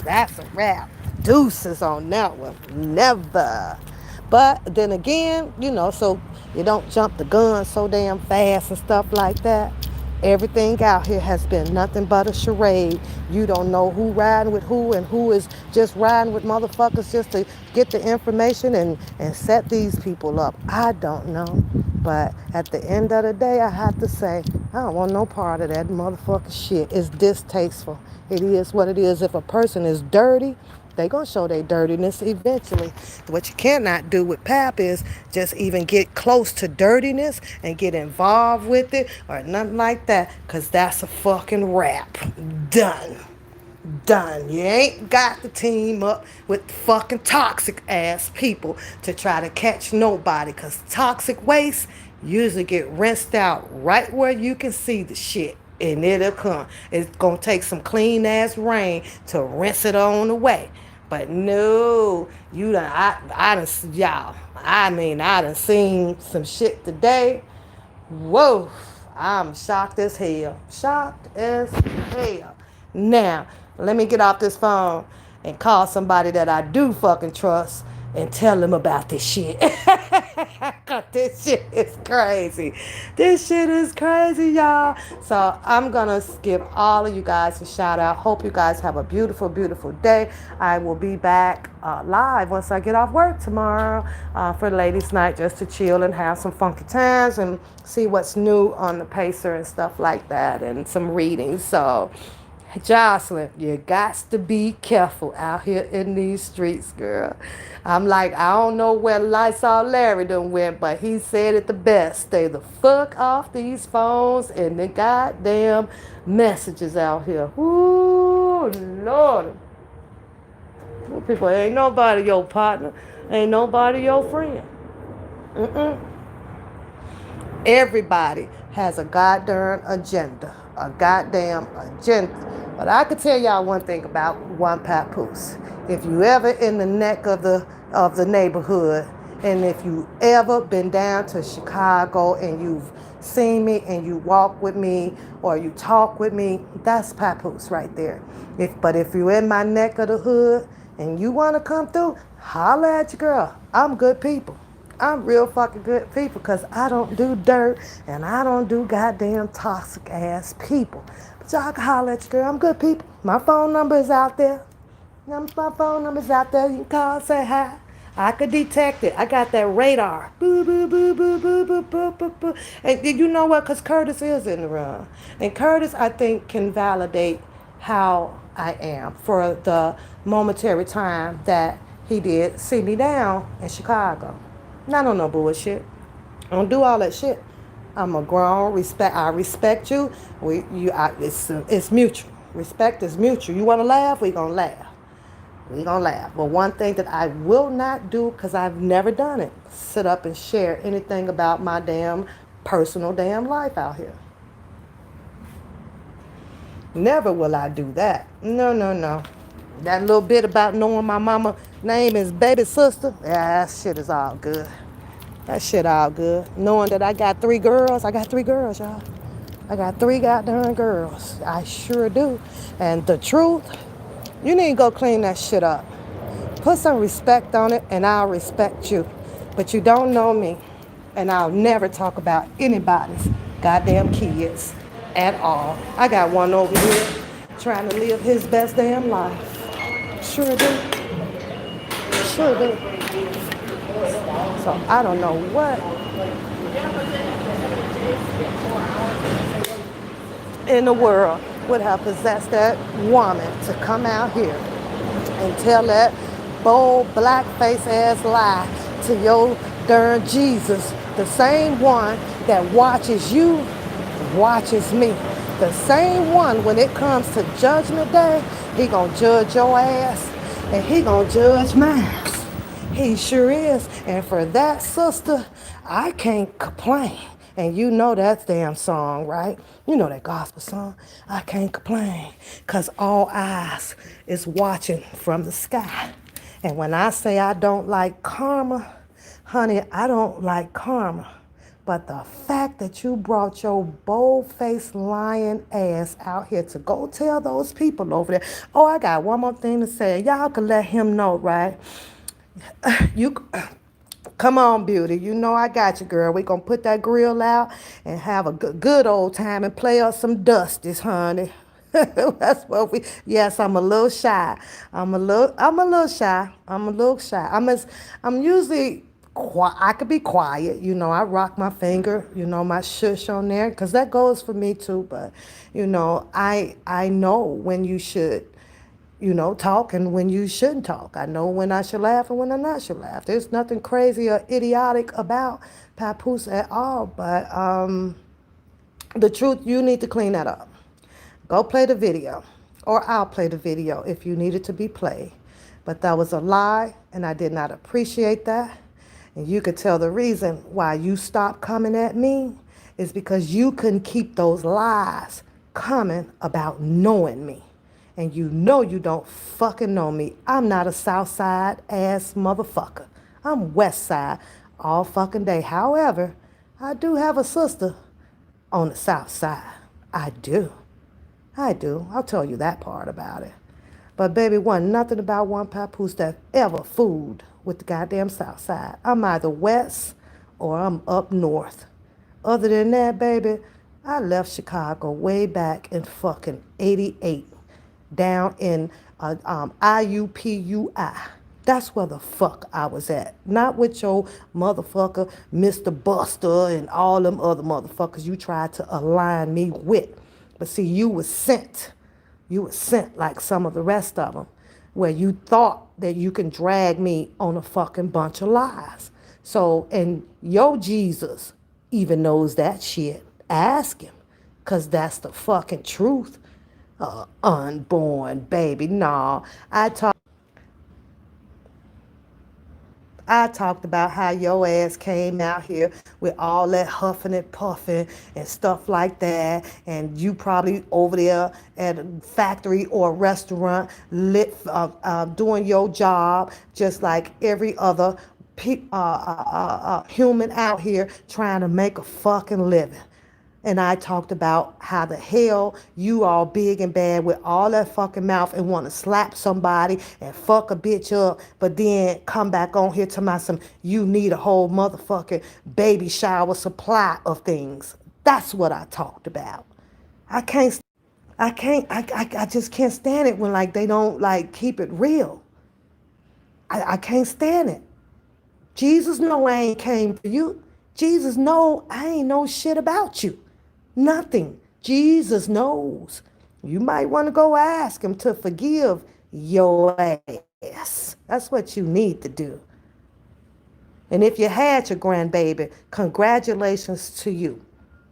That's a wrap. Deuces on that one. Never. But then again, so you don't jump the gun so damn fast and stuff like that. Everything out here has been nothing but a charade. You don't know who riding with who and who is just riding with motherfuckers just to get the information and set these people up. I don't know. But at the end of the day, I have to say, I don't want no part of that motherfucking shit. It's distasteful. It is what it is. If a person is dirty, they gonna show their dirtiness eventually. What you cannot do with Pap is just even get close to dirtiness and get involved with it or nothing like that, because that's a fucking rap. Done. Done. You ain't got to team up with fucking toxic ass people to try to catch nobody. Cause toxic waste usually get rinsed out right where you can see the shit. And it'll come. It's gonna take some clean ass rain to rinse it on away. But no, you done I done y'all. I mean I done seen some shit today. Whoa, I'm shocked as hell. Shocked as hell. Now, let me get off this phone and call somebody that I do fucking trust and tell them about this shit. Cause this shit is crazy. This shit is crazy, y'all. So I'm gonna give all of you guys a shout out. Hope you guys have a beautiful, beautiful day. I will be back live once I get off work tomorrow for ladies' night, just to chill and have some funky times and see what's new on the Pacer and stuff like that, and some readings. So Jocelyn, you got to be careful out here in these streets, girl. I'm like, I don't know where Lysol Larry done went, but he said it the best. Stay the fuck off these phones and the goddamn messages out here. Ooh, Lord. People, ain't nobody your partner. Ain't nobody your friend. Mm-mm. Everybody has a goddamn agenda. A goddamn agenda. But I can tell y'all one thing about one papoose. If you ever in the neck of the neighborhood, and if you ever been down to Chicago and you've seen me and you walk with me or you talk with me, that's papoose right there. But if you're in my neck of the hood and you want to come through, holla at your girl. I'm good people. I'm real fucking good people because I don't do dirt and I don't do goddamn toxic ass people. But y'all can holler at your girl. I'm good people. My phone number is out there. My phone number's out there. You can call and say hi. I could detect it. I got that radar. Boo, boo, boo, boo, boo, boo, boo, boo, boo. And you know what? Because Curtis is in the room. And Curtis, I think, can validate how I am for the momentary time that he did see me down in Chicago. Not on no bullshit. I don't do all that shit. I'm a grown respect. I respect you. It's mutual. Respect is mutual. You want to laugh? We gonna laugh. We gonna laugh. But one thing that I will not do, because I've never done it, sit up and share anything about my damn personal damn life out here. Never will I do that. No, no, no. That little bit about knowing my mama name is baby sister, yeah, that shit is all good. That shit all good. Knowing that I got 3 girls, y'all. I got 3 goddamn girls. I sure do. And the truth, you need to go clean that shit up. Put some respect on it and I'll respect you. But you don't know me and I'll never talk about anybody's goddamn kids at all. I got one over here trying to live his best damn life. Sure do. Sure do. So I don't know what in the world would have possessed that woman to come out here and tell that bold black face ass lie to your darn Jesus. The same one that watches you watches me. The same one when it comes to judgment day, he gonna judge your ass and he gonna judge mine. He sure is. And for that, sister, I can't complain. And you know that damn song, right? You know that gospel song. I can't complain. Because all eyes is watching from the sky. And when I say I don't like karma, honey, I don't like karma. But the fact that you brought your bold-faced lying ass out here to go tell those people over there. Oh, I got one more thing to say. Y'all can let him know, right? You come on, beauty. You know I got you, girl. We gonna put that grill out and have a good old time and play us some dusties, honey. That's what we. Yes, I'm a little shy. I'm a little shy. I'm usually quiet. I could be quiet. You know, I rock my finger. You know, my shush on there, cause that goes for me too. But you know, I know when you should, you know, talk and when you shouldn't talk. I know when I should laugh and when I not should laugh. There's nothing crazy or idiotic about Papoose at all. But the truth, you need to clean that up. Go play the video. or I'll play the video if you need it to be played. But that was a lie, and I did not appreciate that. And you could tell the reason why you stopped coming at me is because you couldn't keep those lies coming about knowing me. And you know you don't fucking know me. I'm not a South Side ass motherfucker. I'm West Side all fucking day. However, I do have a sister on the South Side. I do. I do. I'll tell you that part about it. But baby, wasn't nothing about one papoose that ever fooled with the goddamn South Side. I'm either west or I'm up north. Other than that, baby, I left Chicago way back in fucking 88 down in IUPUI. That's where the fuck I was at. Not with your motherfucker, Mr. Buster, and all them other motherfuckers you tried to align me with. But see, you was sent. You was sent like some of the rest of them, where you thought that you can drag me on a fucking bunch of lies. So, and your Jesus even knows that shit. Ask him, because that's the fucking truth. Unborn baby. No, I talked about how your ass came out here with all that huffing and puffing and stuff like that, and you probably over there at a factory or a restaurant doing your job just like every other human out here trying to make a fucking living. And I talked about how the hell you all big and bad with all that fucking mouth and want to slap somebody and fuck a bitch up, but then come back on here to my some you need a whole motherfucking baby shower supply of things. That's what I talked about. I can't I just can't stand it when like they don't like keep it real. I can't stand it. Jesus know I ain't came for you. Jesus know I ain't know shit about you. Nothing. Jesus knows. You might want to go ask him to forgive your ass. That's what you need to do. And if you had your grandbaby, congratulations to you.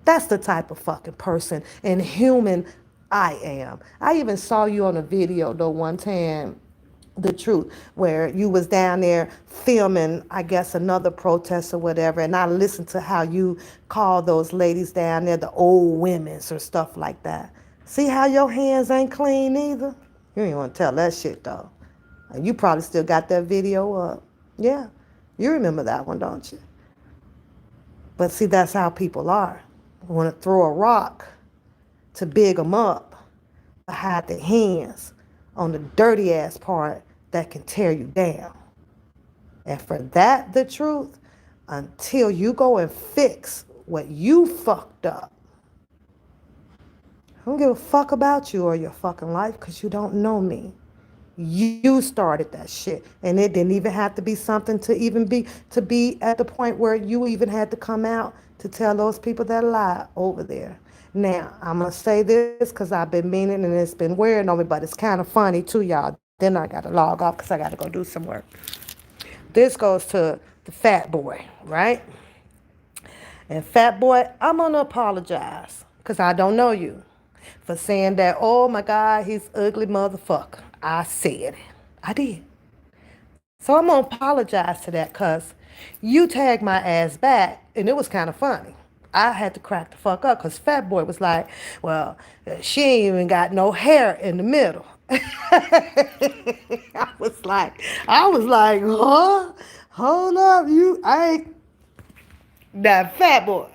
That's the type of fucking person and human I am. I even saw you on a video though one time, the truth, where you was down there filming, I guess, another protest or whatever, and I listened to how you called those ladies down there the old women's or stuff like that. See how your hands ain't clean either? You ain't want to tell that shit though. And you probably still got that video up. Yeah, you remember that one, don't you? But see, that's how people are. Want to throw a rock to big them up, hide their hands on the dirty ass part that can tear you down. And for that, the truth, until you go and fix what you fucked up, I don't give a fuck about you or your fucking life because you don't know me. You started that shit. And it didn't even have to be something to be at the point where you even had to come out to tell those people that lie over there. Now, I'm going to say this because I've been meaning and it's been wearing on me, but it's kind of funny too, y'all. Then I got to log off because I got to go do some work. This goes to the fat boy, right? And fat boy, I'm going to apologize because I don't know you for saying that, oh my God, he's ugly motherfucker. I said it. I did. So I'm going to apologize to that because you tagged my ass back and it was kind of funny. I had to crack the fuck up because Fat Boy was like, well, she ain't even got no hair in the middle. I was like, huh? Hold up, I ain't that Fat Boy.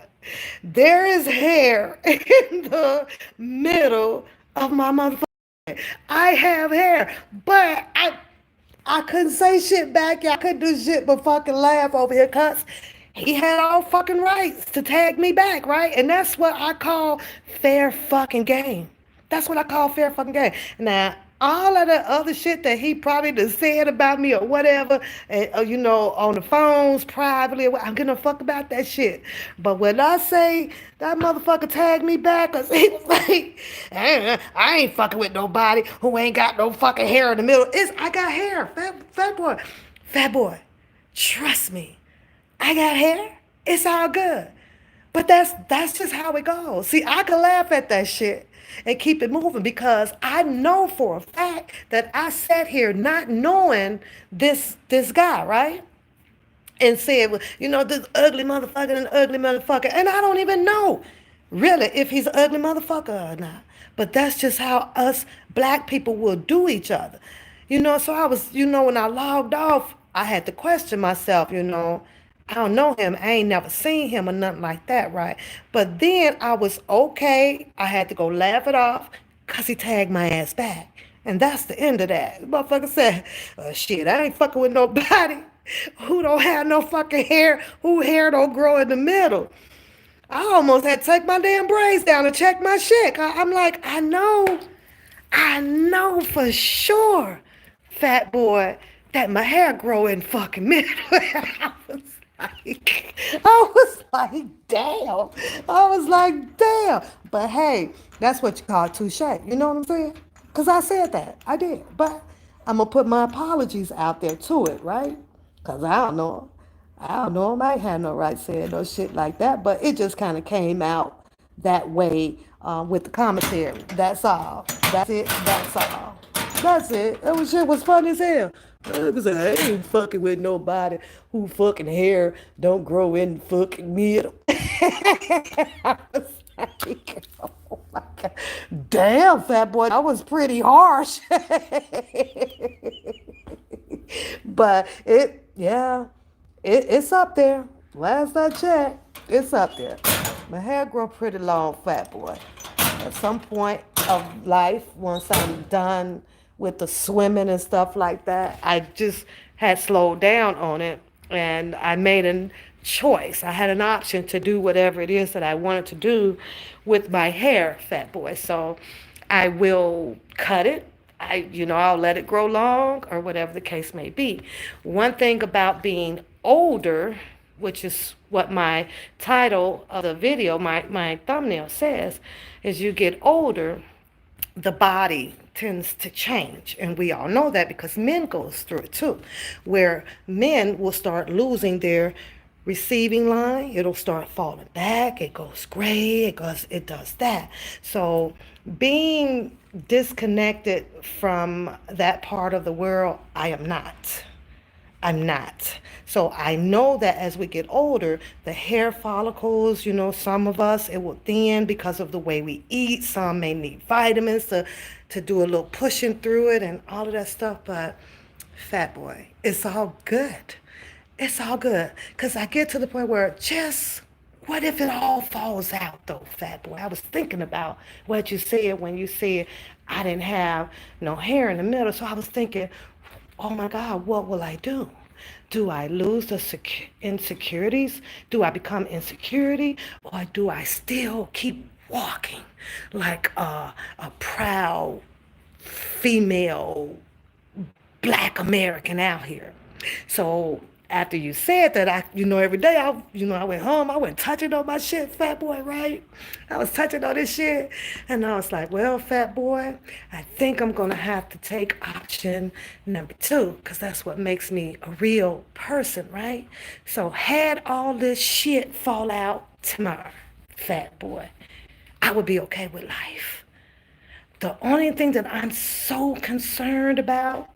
There is hair in the middle of my motherfucker. I have hair, but I couldn't say shit back. I couldn't do shit but fucking laugh over here, cuz he had all fucking rights to tag me back, right? And that's what I call fair fucking game. That's what I call fair fucking game. Now, all of the other shit that he probably just said about me or whatever, and, on the phones privately, I'm gonna fuck about that shit. But when I say that motherfucker tagged me back, cause he was like, I ain't fucking with nobody who ain't got no fucking hair in the middle. I got hair, fat boy, trust me. I got hair. It's all good. But that's just how it goes. See, I can laugh at that shit. and keep it moving, because I know for a fact that I sat here not knowing this guy, right? And said, well, this ugly motherfucker and ugly motherfucker. And I don't even know really if he's an ugly motherfucker or not. But that's just how us black people will do each other. So I was, when I logged off, I had to question myself, I don't know him. I ain't never seen him or nothing like that, right? But then I was okay. I had to go laugh it off because he tagged my ass back. And that's the end of that. The motherfucker said, shit, I ain't fucking with nobody who don't have no fucking hair, who hair don't grow in the middle. I almost had to take my damn braids down and check my shit. I'm like, I know for sure, fat boy, that my hair grow in fucking middle. I was like, damn. I was like, damn. But hey, that's what you call touche. You know what I'm saying? Because I said that. I did. But I'm going to put my apologies out there to it, right? Because I don't know. I don't know. I ain't had no right saying no shit like that. But it just kind of came out that way with the commentary. That's all. That's it. That's all. That's it. That shit was funny as hell. Cause I ain't fucking with nobody who fucking hair don't grow in fucking middle. I was like, oh my God. Damn, fat boy, that was pretty harsh. But it's up there. Last I checked, it's up there. My hair grow pretty long, fat boy. At some point of life, once I'm done with the swimming and stuff like that, I just had slowed down on it, and I made a choice. I had an option to do whatever it is that I wanted to do with my hair, fat boy. So I will cut it. I'll let it grow long or whatever the case may be. One thing about being older, which is what my title of the video, my thumbnail says, is you get older, the body tends to change. And we all know that because men goes through it too, where men will start losing their receiving line. It'll start falling back. It goes gray. It does that. So being disconnected from that part of the world, I am not. I'm not. So I know that as we get older, the hair follicles, some of us, it will thin because of the way we eat. Some may need vitamins to do a little pushing through it and all of that stuff. But fat boy, it's all good. It's all good. Because I get to the point where what if it all falls out though, fat boy? I was thinking about what you said when you said I didn't have no hair in the middle. So I was thinking, oh my God, what will I do? Do I lose the insecurities? Do I become insecurity? Or do I still keep walking like a proud female black American out here? So after you said that, every day I went home, I went touching on my shit, fat boy, right? I was touching on this shit, and I was like, well, fat boy, I think I'm gonna have to take option number 2, because that's what makes me a real person, right? So had all this shit fall out tomorrow, fat boy, I would be okay with life. The only thing that I'm so concerned about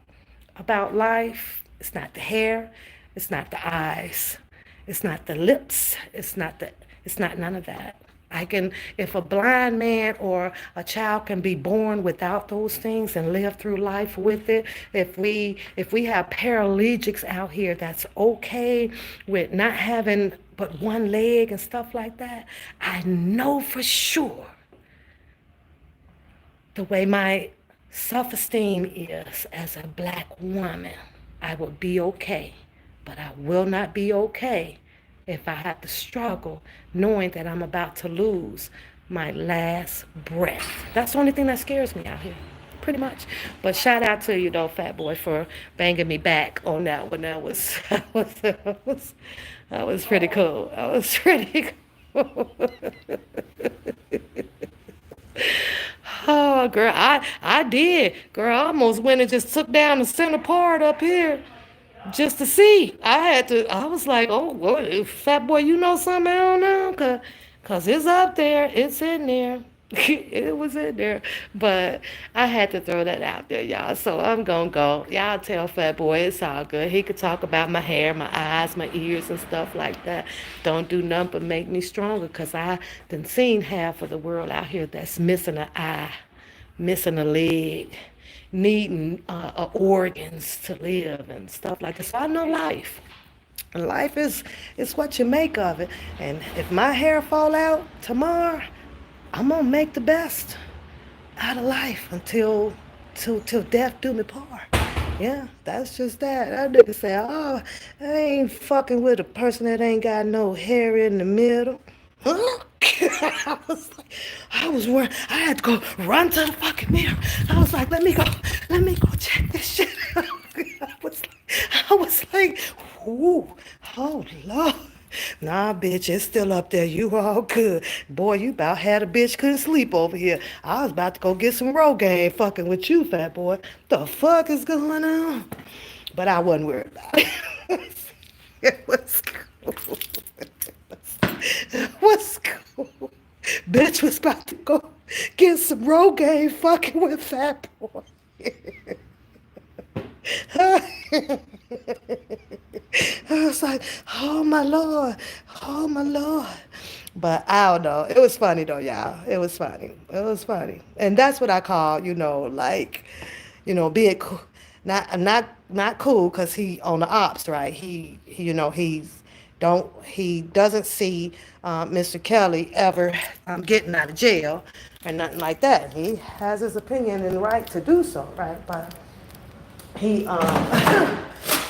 life, it's not the hair, it's not the eyes, it's not the lips, it's not none of that. If a blind man or a child can be born without those things and live through life with it, if we have paraplegics out here that's okay with not having but one leg and stuff like that, I know for sure the way my self-esteem is as a black woman, I will be okay. But I will not be okay if I have to struggle knowing that I'm about to lose my last breath. That's the only thing that scares me out here, pretty much. But shout out to you, though, fat boy, for banging me back on that one. That was pretty cool. That was pretty cool. Oh, girl, I did. Girl, I almost went and just took down the center part up here just to see. I was like, oh, well, fat boy, you know something I don't know? Cause it's up there. It's in there. It was in there. But I had to throw that out there, y'all. So I'm gonna go. Y'all tell Fat Boy it's all good. He could talk about my hair, my eyes, my ears, and stuff like that. Don't do nothing but make me stronger, because I done seen half of the world out here that's missing an eye, missing a leg, needing organs to live and stuff like that. So I know life. Life is what you make of it. And if my hair fall out tomorrow, I'm gonna make the best out of life until till death do me part. Yeah, that's just that. That nigga say, oh, I ain't fucking with a person that ain't got no hair in the middle. Huh? I was like, I had to go run to the fucking mirror. I was like, let me go check this shit out. I was like, ooh, oh Lord. Nah, bitch, it's still up there. You all good. Boy, you about had a bitch couldn't sleep over here. I was about to go get some Rogaine fucking with you, fat boy. The fuck is going on? But I wasn't worried about it. It was cool. It was cool. Bitch was about to go get some Rogaine fucking with fat boy. I was like, oh my Lord, oh my Lord. But I don't know. It was funny though, y'all. It was funny. It was funny. And that's what I call, like, being cool. Not cool because he on the ops, right? He doesn't see Mr. Kelly ever getting out of jail or nothing like that. He has his opinion and right to do so, right? But he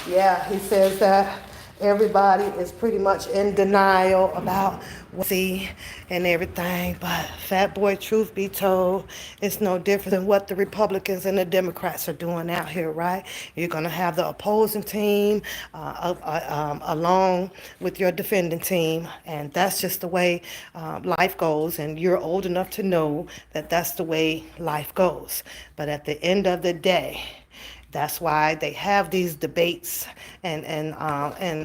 yeah, he says that everybody is pretty much in denial about what see and everything. But fat boy, truth be told, it's no different than what the Republicans and the Democrats are doing out here, right? You're gonna have the opposing team along with your defending team, and that's just the way life goes. And you're old enough to know that that's the way life goes. But at the end of the day, that's why they have these debates and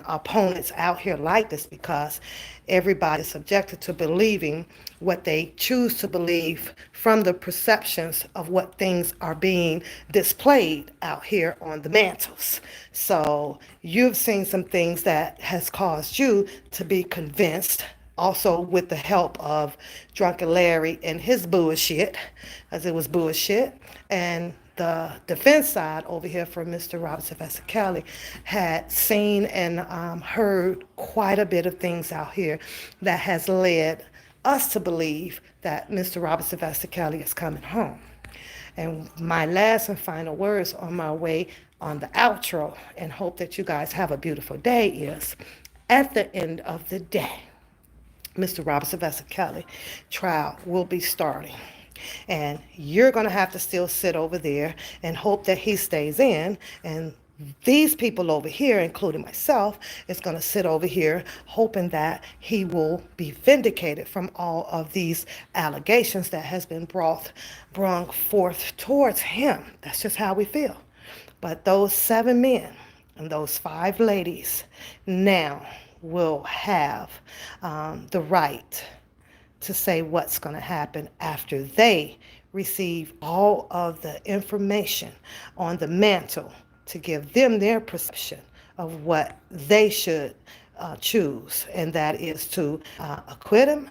opponents out here like this, because everybody is subjected to believing what they choose to believe from the perceptions of what things are being displayed out here on the mantles. So you've seen some things that has caused you to be convinced, also with the help of Drunken Larry and his bullshit, as it was bullshit. And the defense side over here from Mr. Robert Sylvester Kelly had seen and heard quite a bit of things out here that has led us to believe that Mr. Robert Sylvester Kelly is coming home. And my last and final words on my way on the outro, and hope that you guys have a beautiful day, is at the end of the day, Mr. Robert Sylvester Kelly trial will be starting. And you're going to have to still sit over there and hope that he stays in. And these people over here, including myself, is going to sit over here hoping that he will be vindicated from all of these allegations that has been brought forth towards him. That's just how we feel. But those 7 men and those 5 ladies now will have the right to say what's going to happen after they receive all of the information on the mantle to give them their perception of what they should choose, and that is to acquit him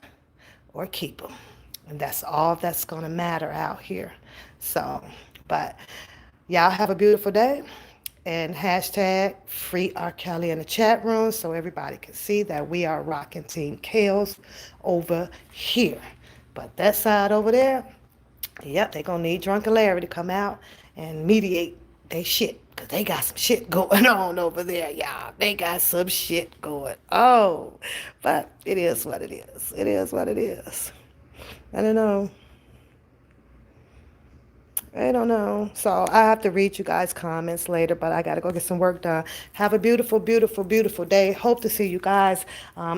or keep him. And that's all that's going to matter out here. So, but y'all have a beautiful day. And hashtag free R. Kelly in the chat room so everybody can see that we are rocking Team Kales over here. But that side over there, yep, they're going to need Drunken Larry to come out and mediate they shit. Because they got some shit going on over there, y'all. They got some shit going on. But it is what it is. It is what it is. I don't know. I don't know. So I have to read you guys' comments later, but I got to go get some work done. Have a beautiful, beautiful, beautiful day. Hope to see you guys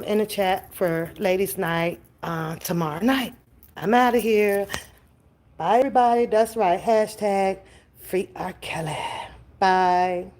in the chat for Ladies' Night tomorrow night. I'm out of here. Bye, everybody. That's right. Hashtag free R. Kelly. Bye.